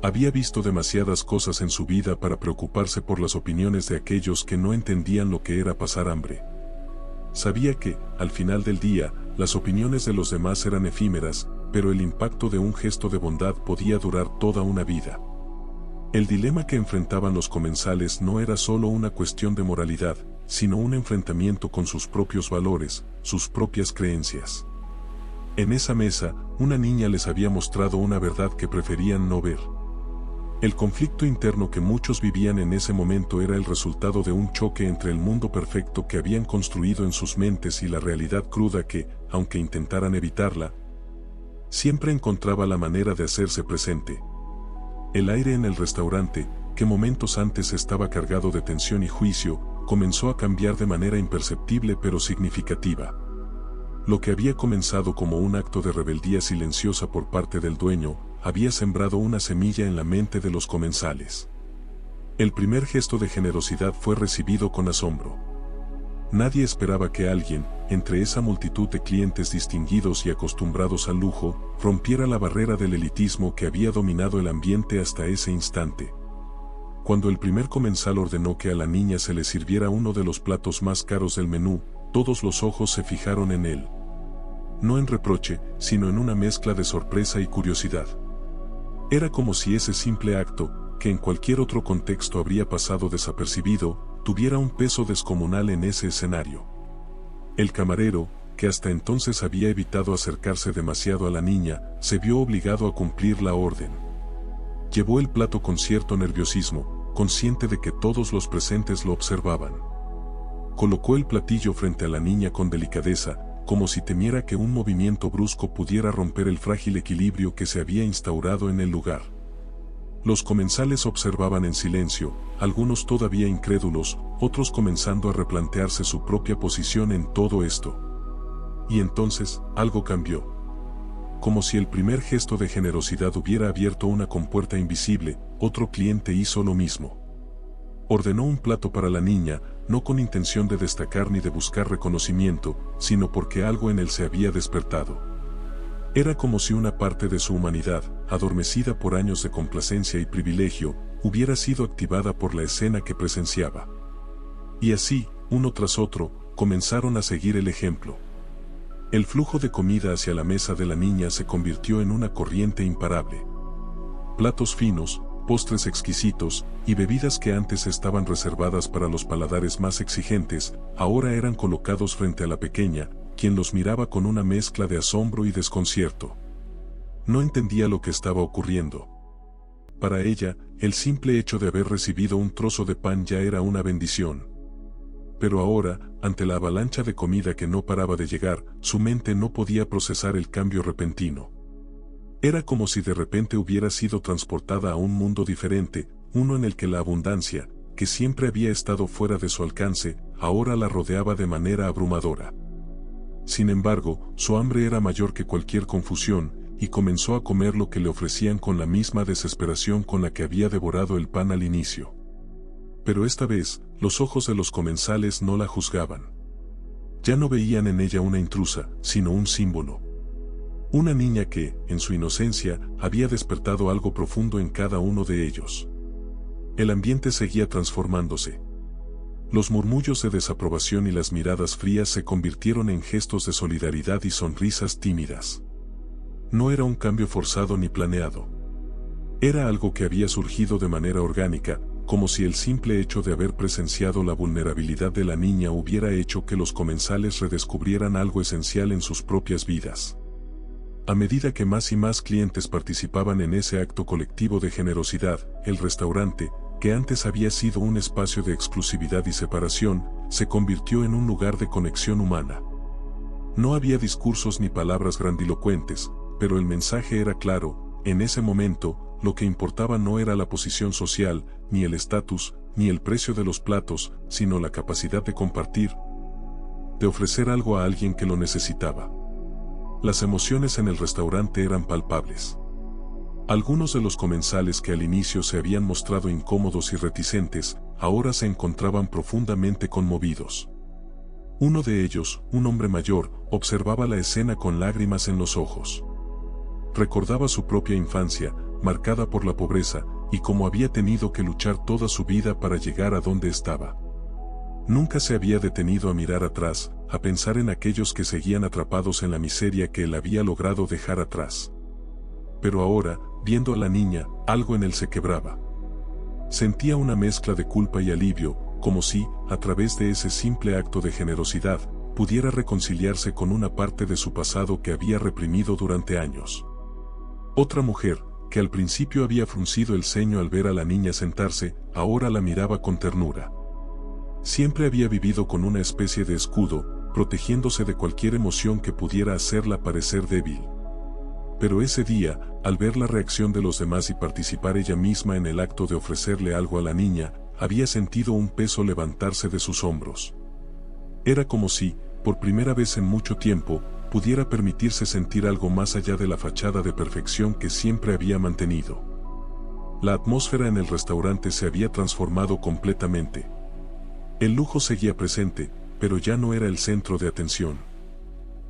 Había visto demasiadas cosas en su vida para preocuparse por las opiniones de aquellos que no entendían lo que era pasar hambre. Sabía que, al final del día, las opiniones de los demás eran efímeras, pero el impacto de un gesto de bondad podía durar toda una vida. El dilema que enfrentaban los comensales no era solo una cuestión de moralidad, sino un enfrentamiento con sus propios valores, sus propias creencias. En esa mesa, una niña les había mostrado una verdad que preferían no ver. El conflicto interno que muchos vivían en ese momento era el resultado de un choque entre el mundo perfecto que habían construido en sus mentes y la realidad cruda que, aunque intentaran evitarla, siempre encontraba la manera de hacerse presente. El aire en el restaurante, que momentos antes estaba cargado de tensión y juicio, comenzó a cambiar de manera imperceptible pero significativa. Lo que había comenzado como un acto de rebeldía silenciosa por parte del dueño, había sembrado una semilla en la mente de los comensales. El primer gesto de generosidad fue recibido con asombro. nadie esperaba que alguien, entre esa multitud de clientes distinguidos y acostumbrados al lujo, rompiera la barrera del elitismo que había dominado el ambiente hasta ese instante. Cuando el primer comensal ordenó que a la niña se le sirviera uno de los platos más caros del menú, todos los ojos se fijaron en él. No en reproche, sino en una mezcla de sorpresa y curiosidad. Era como si ese simple acto, que en cualquier otro contexto habría pasado desapercibido, tuviera un peso descomunal en ese escenario. El camarero, que hasta entonces había evitado acercarse demasiado a la niña, se vio obligado a cumplir la orden. Llevó el plato con cierto nerviosismo, consciente de que todos los presentes lo observaban. Colocó el platillo frente a la niña con delicadeza, como si temiera que un movimiento brusco pudiera romper el frágil equilibrio que se había instaurado en el lugar. Los comensales observaban en silencio, algunos todavía incrédulos, otros comenzando a replantearse su propia posición en todo esto. Y entonces, algo cambió. Como si el primer gesto de generosidad hubiera abierto una compuerta invisible, otro cliente hizo lo mismo. Ordenó un plato para la niña, no con intención de destacar ni de buscar reconocimiento, sino porque algo en él se había despertado. Era como si una parte de su humanidad, adormecida por años de complacencia y privilegio, hubiera sido activada por la escena que presenciaba. Y así, uno tras otro, comenzaron a seguir el ejemplo. El flujo de comida hacia la mesa de la niña se convirtió en una corriente imparable. Platos finos, postres exquisitos, y bebidas que antes estaban reservadas para los paladares más exigentes, ahora eran colocados frente a la pequeña, quien los miraba con una mezcla de asombro y desconcierto. No entendía lo que estaba ocurriendo. Para ella, el simple hecho de haber recibido un trozo de pan ya era una bendición. Pero ahora, ante la avalancha de comida que no paraba de llegar, su mente no podía procesar el cambio repentino. Era como si de repente hubiera sido transportada a un mundo diferente, uno en el que la abundancia, que siempre había estado fuera de su alcance, ahora la rodeaba de manera abrumadora. Sin embargo, su hambre era mayor que cualquier confusión, y comenzó a comer lo que le ofrecían con la misma desesperación con la que había devorado el pan al inicio. Pero esta vez, los ojos de los comensales no la juzgaban. Ya no veían en ella una intrusa, sino un símbolo. Una niña que, en su inocencia, había despertado algo profundo en cada uno de ellos. El ambiente seguía transformándose. Los murmullos de desaprobación y las miradas frías se convirtieron en gestos de solidaridad y sonrisas tímidas. No era un cambio forzado ni planeado. Era algo que había surgido de manera orgánica, como si el simple hecho de haber presenciado la vulnerabilidad de la niña hubiera hecho que los comensales redescubrieran algo esencial en sus propias vidas. A medida que más y más clientes participaban en ese acto colectivo de generosidad, el restaurante, que antes había sido un espacio de exclusividad y separación, se convirtió en un lugar de conexión humana. No había discursos ni palabras grandilocuentes, pero el mensaje era claro: en ese momento, lo que importaba no era la posición social, ni el estatus, ni el precio de los platos, sino la capacidad de compartir, de ofrecer algo a alguien que lo necesitaba. Las emociones en el restaurante eran palpables. Algunos de los comensales que al inicio se habían mostrado incómodos y reticentes, ahora se encontraban profundamente conmovidos. Uno de ellos, un hombre mayor, observaba la escena con lágrimas en los ojos. Recordaba su propia infancia, marcada por la pobreza, y cómo había tenido que luchar toda su vida para llegar a donde estaba. Nunca se había detenido a mirar atrás, a pensar en aquellos que seguían atrapados en la miseria que él había logrado dejar atrás. Pero ahora, viendo a la niña, algo en él se quebraba. Sentía una mezcla de culpa y alivio, como si, a través de ese simple acto de generosidad, pudiera reconciliarse con una parte de su pasado que había reprimido durante años. Otra mujer, que al principio había fruncido el ceño al ver a la niña sentarse, ahora la miraba con ternura. Siempre había vivido con una especie de escudo, protegiéndose de cualquier emoción que pudiera hacerla parecer débil. Pero ese día, al ver la reacción de los demás y participar ella misma en el acto de ofrecerle algo a la niña, había sentido un peso levantarse de sus hombros. Era como si, por primera vez en mucho tiempo, pudiera permitirse sentir algo más allá de la fachada de perfección que siempre había mantenido. La atmósfera en el restaurante se había transformado completamente. El lujo seguía presente, pero ya no era el centro de atención.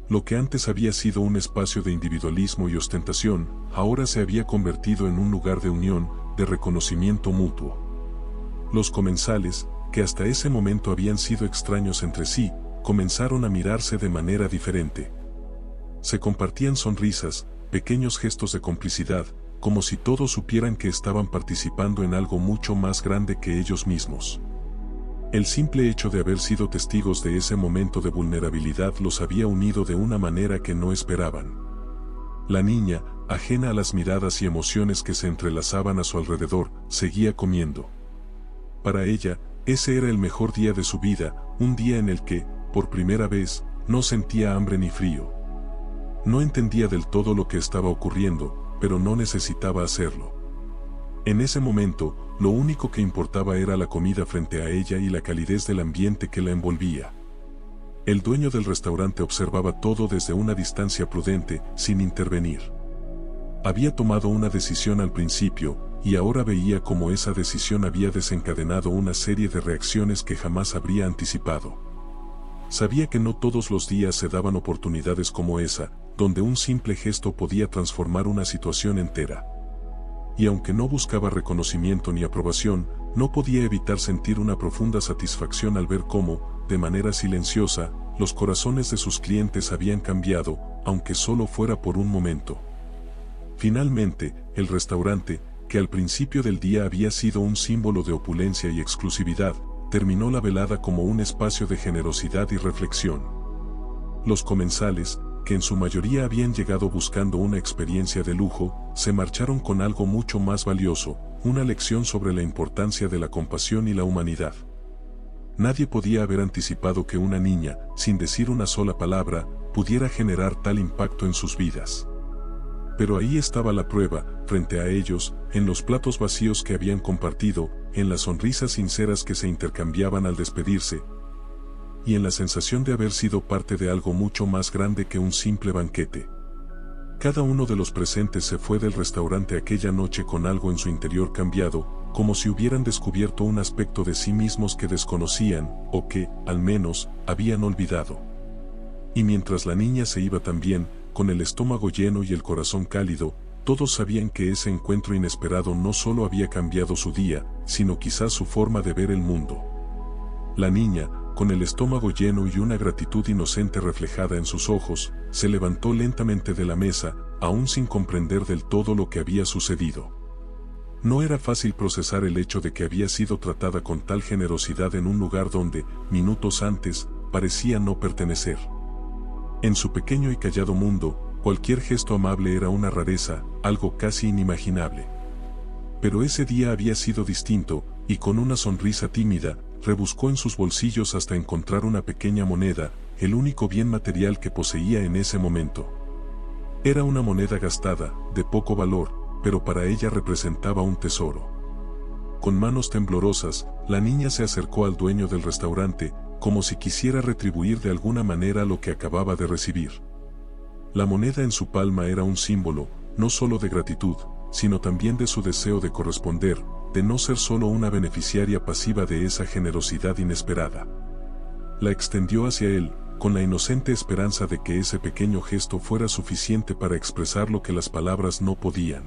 Lo que antes había sido un espacio de individualismo y ostentación, ahora se había convertido en un lugar de unión, de reconocimiento mutuo. Los comensales, que hasta ese momento habían sido extraños entre sí, comenzaron a mirarse de manera diferente. Se compartían sonrisas, pequeños gestos de complicidad, como si todos supieran que estaban participando en algo mucho más grande que ellos mismos. El simple hecho de haber sido testigos de ese momento de vulnerabilidad los había unido de una manera que no esperaban. La niña, ajena a las miradas y emociones que se entrelazaban a su alrededor, seguía comiendo. Para ella, ese era el mejor día de su vida, un día en el que, por primera vez, no sentía hambre ni frío. No entendía del todo lo que estaba ocurriendo, pero no necesitaba hacerlo. En ese momento, lo único que importaba era la comida frente a ella y la calidez del ambiente que la envolvía. El dueño del restaurante observaba todo desde una distancia prudente, sin intervenir. Había tomado una decisión al principio, y ahora veía cómo esa decisión había desencadenado una serie de reacciones que jamás habría anticipado. Sabía que no todos los días se daban oportunidades como esa, donde un simple gesto podía transformar una situación entera. Y aunque no buscaba reconocimiento ni aprobación, no podía evitar sentir una profunda satisfacción al ver cómo, de manera silenciosa, los corazones de sus clientes habían cambiado, aunque solo fuera por un momento. Finalmente, el restaurante, que al principio del día había sido un símbolo de opulencia y exclusividad, terminó la velada como un espacio de generosidad y reflexión. Los comensales, que en su mayoría habían llegado buscando una experiencia de lujo, se marcharon con algo mucho más valioso, una lección sobre la importancia de la compasión y la humanidad. Nadie podía haber anticipado que una niña, sin decir una sola palabra, pudiera generar tal impacto en sus vidas. Pero ahí estaba la prueba, frente a ellos, en los platos vacíos que habían compartido, en las sonrisas sinceras que se intercambiaban al despedirse, y en la sensación de haber sido parte de algo mucho más grande que un simple banquete. Cada uno de los presentes se fue del restaurante aquella noche con algo en su interior cambiado, como si hubieran descubierto un aspecto de sí mismos que desconocían, o que, al menos, habían olvidado. Y mientras la niña se iba también, con el estómago lleno y el corazón cálido, todos sabían que ese encuentro inesperado no solo había cambiado su día, sino quizás su forma de ver el mundo. La niña, con el estómago lleno y una gratitud inocente reflejada en sus ojos, se levantó lentamente de la mesa, aún sin comprender del todo lo que había sucedido. No era fácil procesar el hecho de que había sido tratada con tal generosidad en un lugar donde, minutos antes, parecía no pertenecer. En su pequeño y callado mundo, cualquier gesto amable era una rareza, algo casi inimaginable. Pero ese día había sido distinto, y con una sonrisa tímida, rebuscó en sus bolsillos hasta encontrar una pequeña moneda, el único bien material que poseía en ese momento. Era una moneda gastada, de poco valor, pero para ella representaba un tesoro. Con manos temblorosas, la niña se acercó al dueño del restaurante, como si quisiera retribuir de alguna manera lo que acababa de recibir. La moneda en su palma era un símbolo, no solo de gratitud, sino también de su deseo de corresponder, de no ser solo una beneficiaria pasiva de esa generosidad inesperada. La extendió hacia él, con la inocente esperanza de que ese pequeño gesto fuera suficiente para expresar lo que las palabras no podían.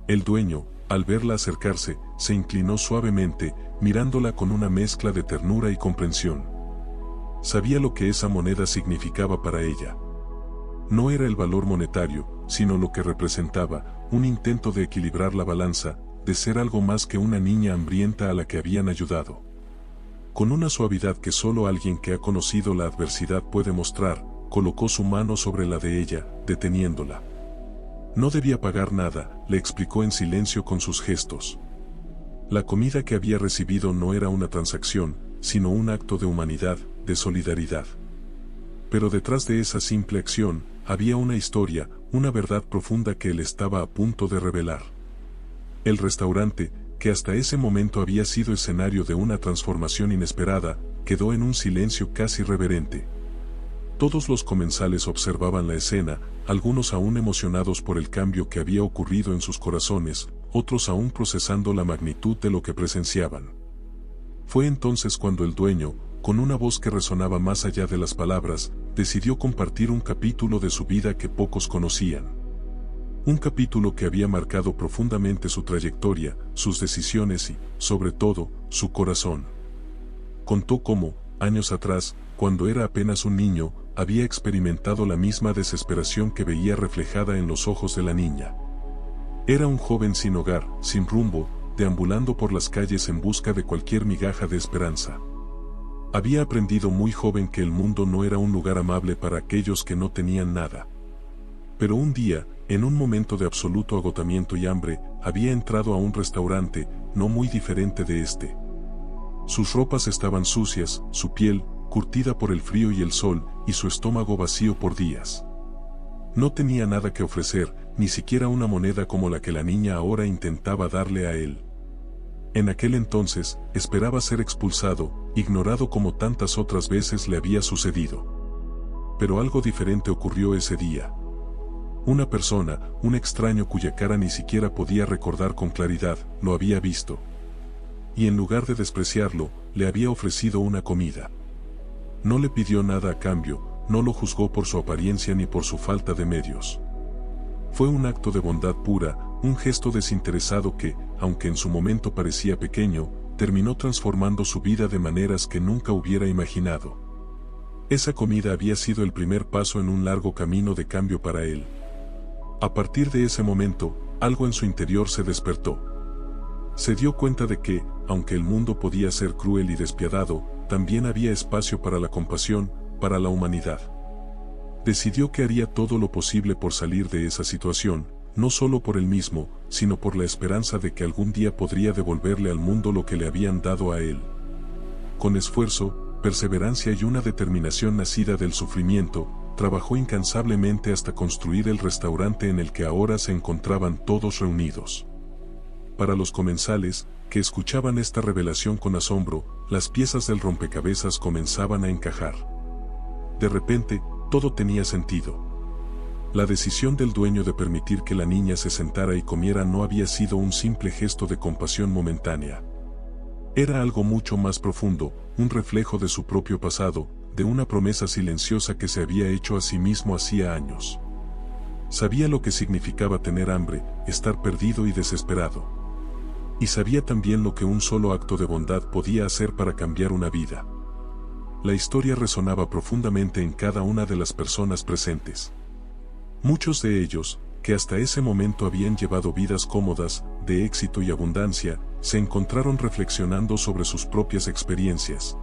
El dueño, al verla acercarse, se inclinó suavemente, mirándola con una mezcla de ternura y comprensión. Sabía lo que esa moneda significaba para ella. No era el valor monetario, sino lo que representaba, un intento de equilibrar la balanza, de ser algo más que una niña hambrienta a la que habían ayudado. Con una suavidad que solo alguien que ha conocido la adversidad puede mostrar, colocó su mano sobre la de ella, deteniéndola. No debía pagar nada, le explicó en silencio con sus gestos. La comida que había recibido no era una transacción, sino un acto de humanidad, de solidaridad. Pero detrás de esa simple acción, había una historia, una verdad profunda que él estaba a punto de revelar. El restaurante, que hasta ese momento había sido escenario de una transformación inesperada, quedó en un silencio casi reverente. Todos los comensales observaban la escena, algunos aún emocionados por el cambio que había ocurrido en sus corazones, otros aún procesando la magnitud de lo que presenciaban. Fue entonces cuando el dueño, con una voz que resonaba más allá de las palabras, decidió compartir un capítulo de su vida que pocos conocían. Un capítulo que había marcado profundamente su trayectoria, sus decisiones y, sobre todo, su corazón. Contó cómo, años atrás, cuando era apenas un niño, había experimentado la misma desesperación que veía reflejada en los ojos de la niña. Era un joven sin hogar, sin rumbo, deambulando por las calles en busca de cualquier migaja de esperanza. Había aprendido muy joven que el mundo no era un lugar amable para aquellos que no tenían nada. Pero un día, en un momento de absoluto agotamiento y hambre, había entrado a un restaurante, no muy diferente de este. Sus ropas estaban sucias, su piel, curtida por el frío y el sol, y su estómago vacío por días. No tenía nada que ofrecer, ni siquiera una moneda como la que la niña ahora intentaba darle a él. En aquel entonces, esperaba ser expulsado, ignorado como tantas otras veces le había sucedido. Pero algo diferente ocurrió ese día. Una persona, un extraño cuya cara ni siquiera podía recordar con claridad, lo había visto. Y en lugar de despreciarlo, le había ofrecido una comida. No le pidió nada a cambio, no lo juzgó por su apariencia ni por su falta de medios. Fue un acto de bondad pura, un gesto desinteresado que, aunque en su momento parecía pequeño, terminó transformando su vida de maneras que nunca hubiera imaginado. Esa comida había sido el primer paso en un largo camino de cambio para él. A partir de ese momento, algo en su interior se despertó. Se dio cuenta de que, aunque el mundo podía ser cruel y despiadado, también había espacio para la compasión, para la humanidad. Decidió que haría todo lo posible por salir de esa situación, no solo por él mismo, sino por la esperanza de que algún día podría devolverle al mundo lo que le habían dado a él. Con esfuerzo, perseverancia y una determinación nacida del sufrimiento, trabajó incansablemente hasta construir el restaurante en el que ahora se encontraban todos reunidos. Para los comensales, que escuchaban esta revelación con asombro, las piezas del rompecabezas comenzaban a encajar. De repente, todo tenía sentido. La decisión del dueño de permitir que la niña se sentara y comiera no había sido un simple gesto de compasión momentánea. Era algo mucho más profundo, un reflejo de su propio pasado, de una promesa silenciosa que se había hecho a sí mismo hacía años. Sabía lo que significaba tener hambre, estar perdido y desesperado. Y sabía también lo que un solo acto de bondad podía hacer para cambiar una vida. La historia resonaba profundamente en cada una de las personas presentes. Muchos de ellos, que hasta ese momento habían llevado vidas cómodas, de éxito y abundancia, se encontraron reflexionando sobre sus propias experiencias.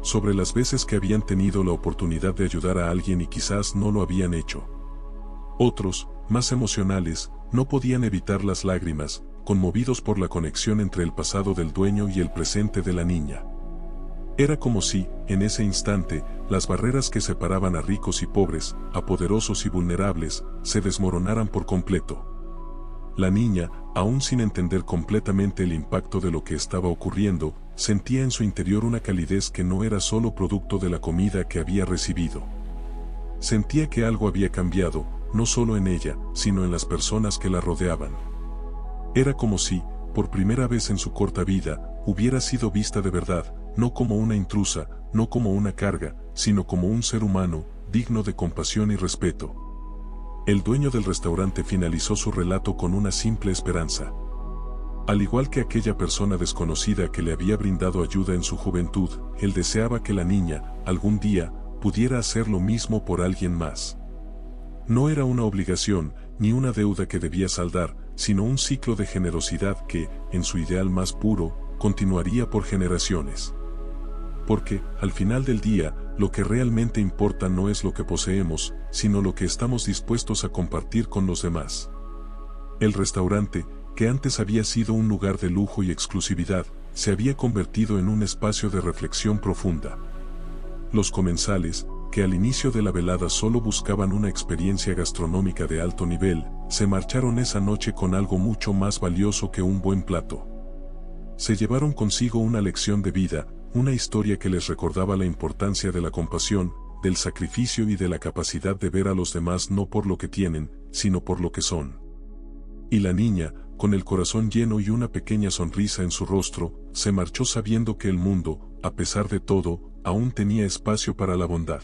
Sobre las veces que habían tenido la oportunidad de ayudar a alguien y quizás no lo habían hecho. Otros, más emocionales, no podían evitar las lágrimas, conmovidos por la conexión entre el pasado del dueño y el presente de la niña. Era como si, en ese instante, las barreras que separaban a ricos y pobres, a poderosos y vulnerables, se desmoronaran por completo. La niña, aún sin entender completamente el impacto de lo que estaba ocurriendo, sentía en su interior una calidez que no era solo producto de la comida que había recibido. Sentía que algo había cambiado, no solo en ella, sino en las personas que la rodeaban. Era como si, por primera vez en su corta vida, hubiera sido vista de verdad, no como una intrusa, no como una carga, sino como un ser humano, digno de compasión y respeto. El dueño del restaurante finalizó su relato con una simple esperanza. Al igual que aquella persona desconocida que le había brindado ayuda en su juventud, él deseaba que la niña, algún día, pudiera hacer lo mismo por alguien más. No era una obligación, ni una deuda que debía saldar, sino un ciclo de generosidad que, en su ideal más puro, continuaría por generaciones. Porque, al final del día, lo que realmente importa no es lo que poseemos, sino lo que estamos dispuestos a compartir con los demás. El restaurante, que antes había sido un lugar de lujo y exclusividad, se había convertido en un espacio de reflexión profunda. Los comensales, que al inicio de la velada solo buscaban una experiencia gastronómica de alto nivel, se marcharon esa noche con algo mucho más valioso que un buen plato. Se llevaron consigo una lección de vida, una historia que les recordaba la importancia de la compasión, del sacrificio y de la capacidad de ver a los demás no por lo que tienen, sino por lo que son. Y la niña, con el corazón lleno y una pequeña sonrisa en su rostro, se marchó sabiendo que el mundo, a pesar de todo, aún tenía espacio para la bondad.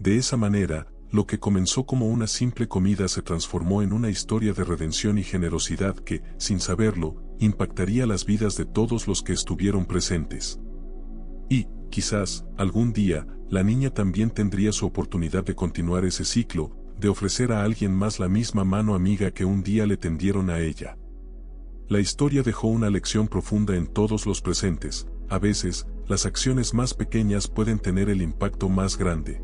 De esa manera, lo que comenzó como una simple comida se transformó en una historia de redención y generosidad que, sin saberlo, impactaría las vidas de todos los que estuvieron presentes. Y, quizás, algún día, la niña también tendría su oportunidad de continuar ese ciclo, de ofrecer a alguien más la misma mano amiga que un día le tendieron a ella. La historia dejó una lección profunda en todos los presentes. A veces, las acciones más pequeñas pueden tener el impacto más grande.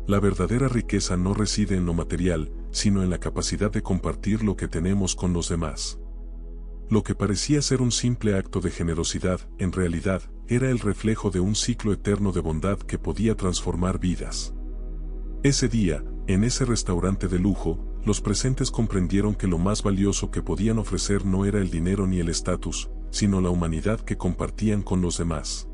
La verdadera riqueza no reside en lo material, sino en la capacidad de compartir lo que tenemos con los demás. Lo que parecía ser un simple acto de generosidad, en realidad, era el reflejo de un ciclo eterno de bondad que podía transformar vidas. Ese día, en ese restaurante de lujo, los presentes comprendieron que lo más valioso que podían ofrecer no era el dinero ni el estatus, sino la humanidad que compartían con los demás.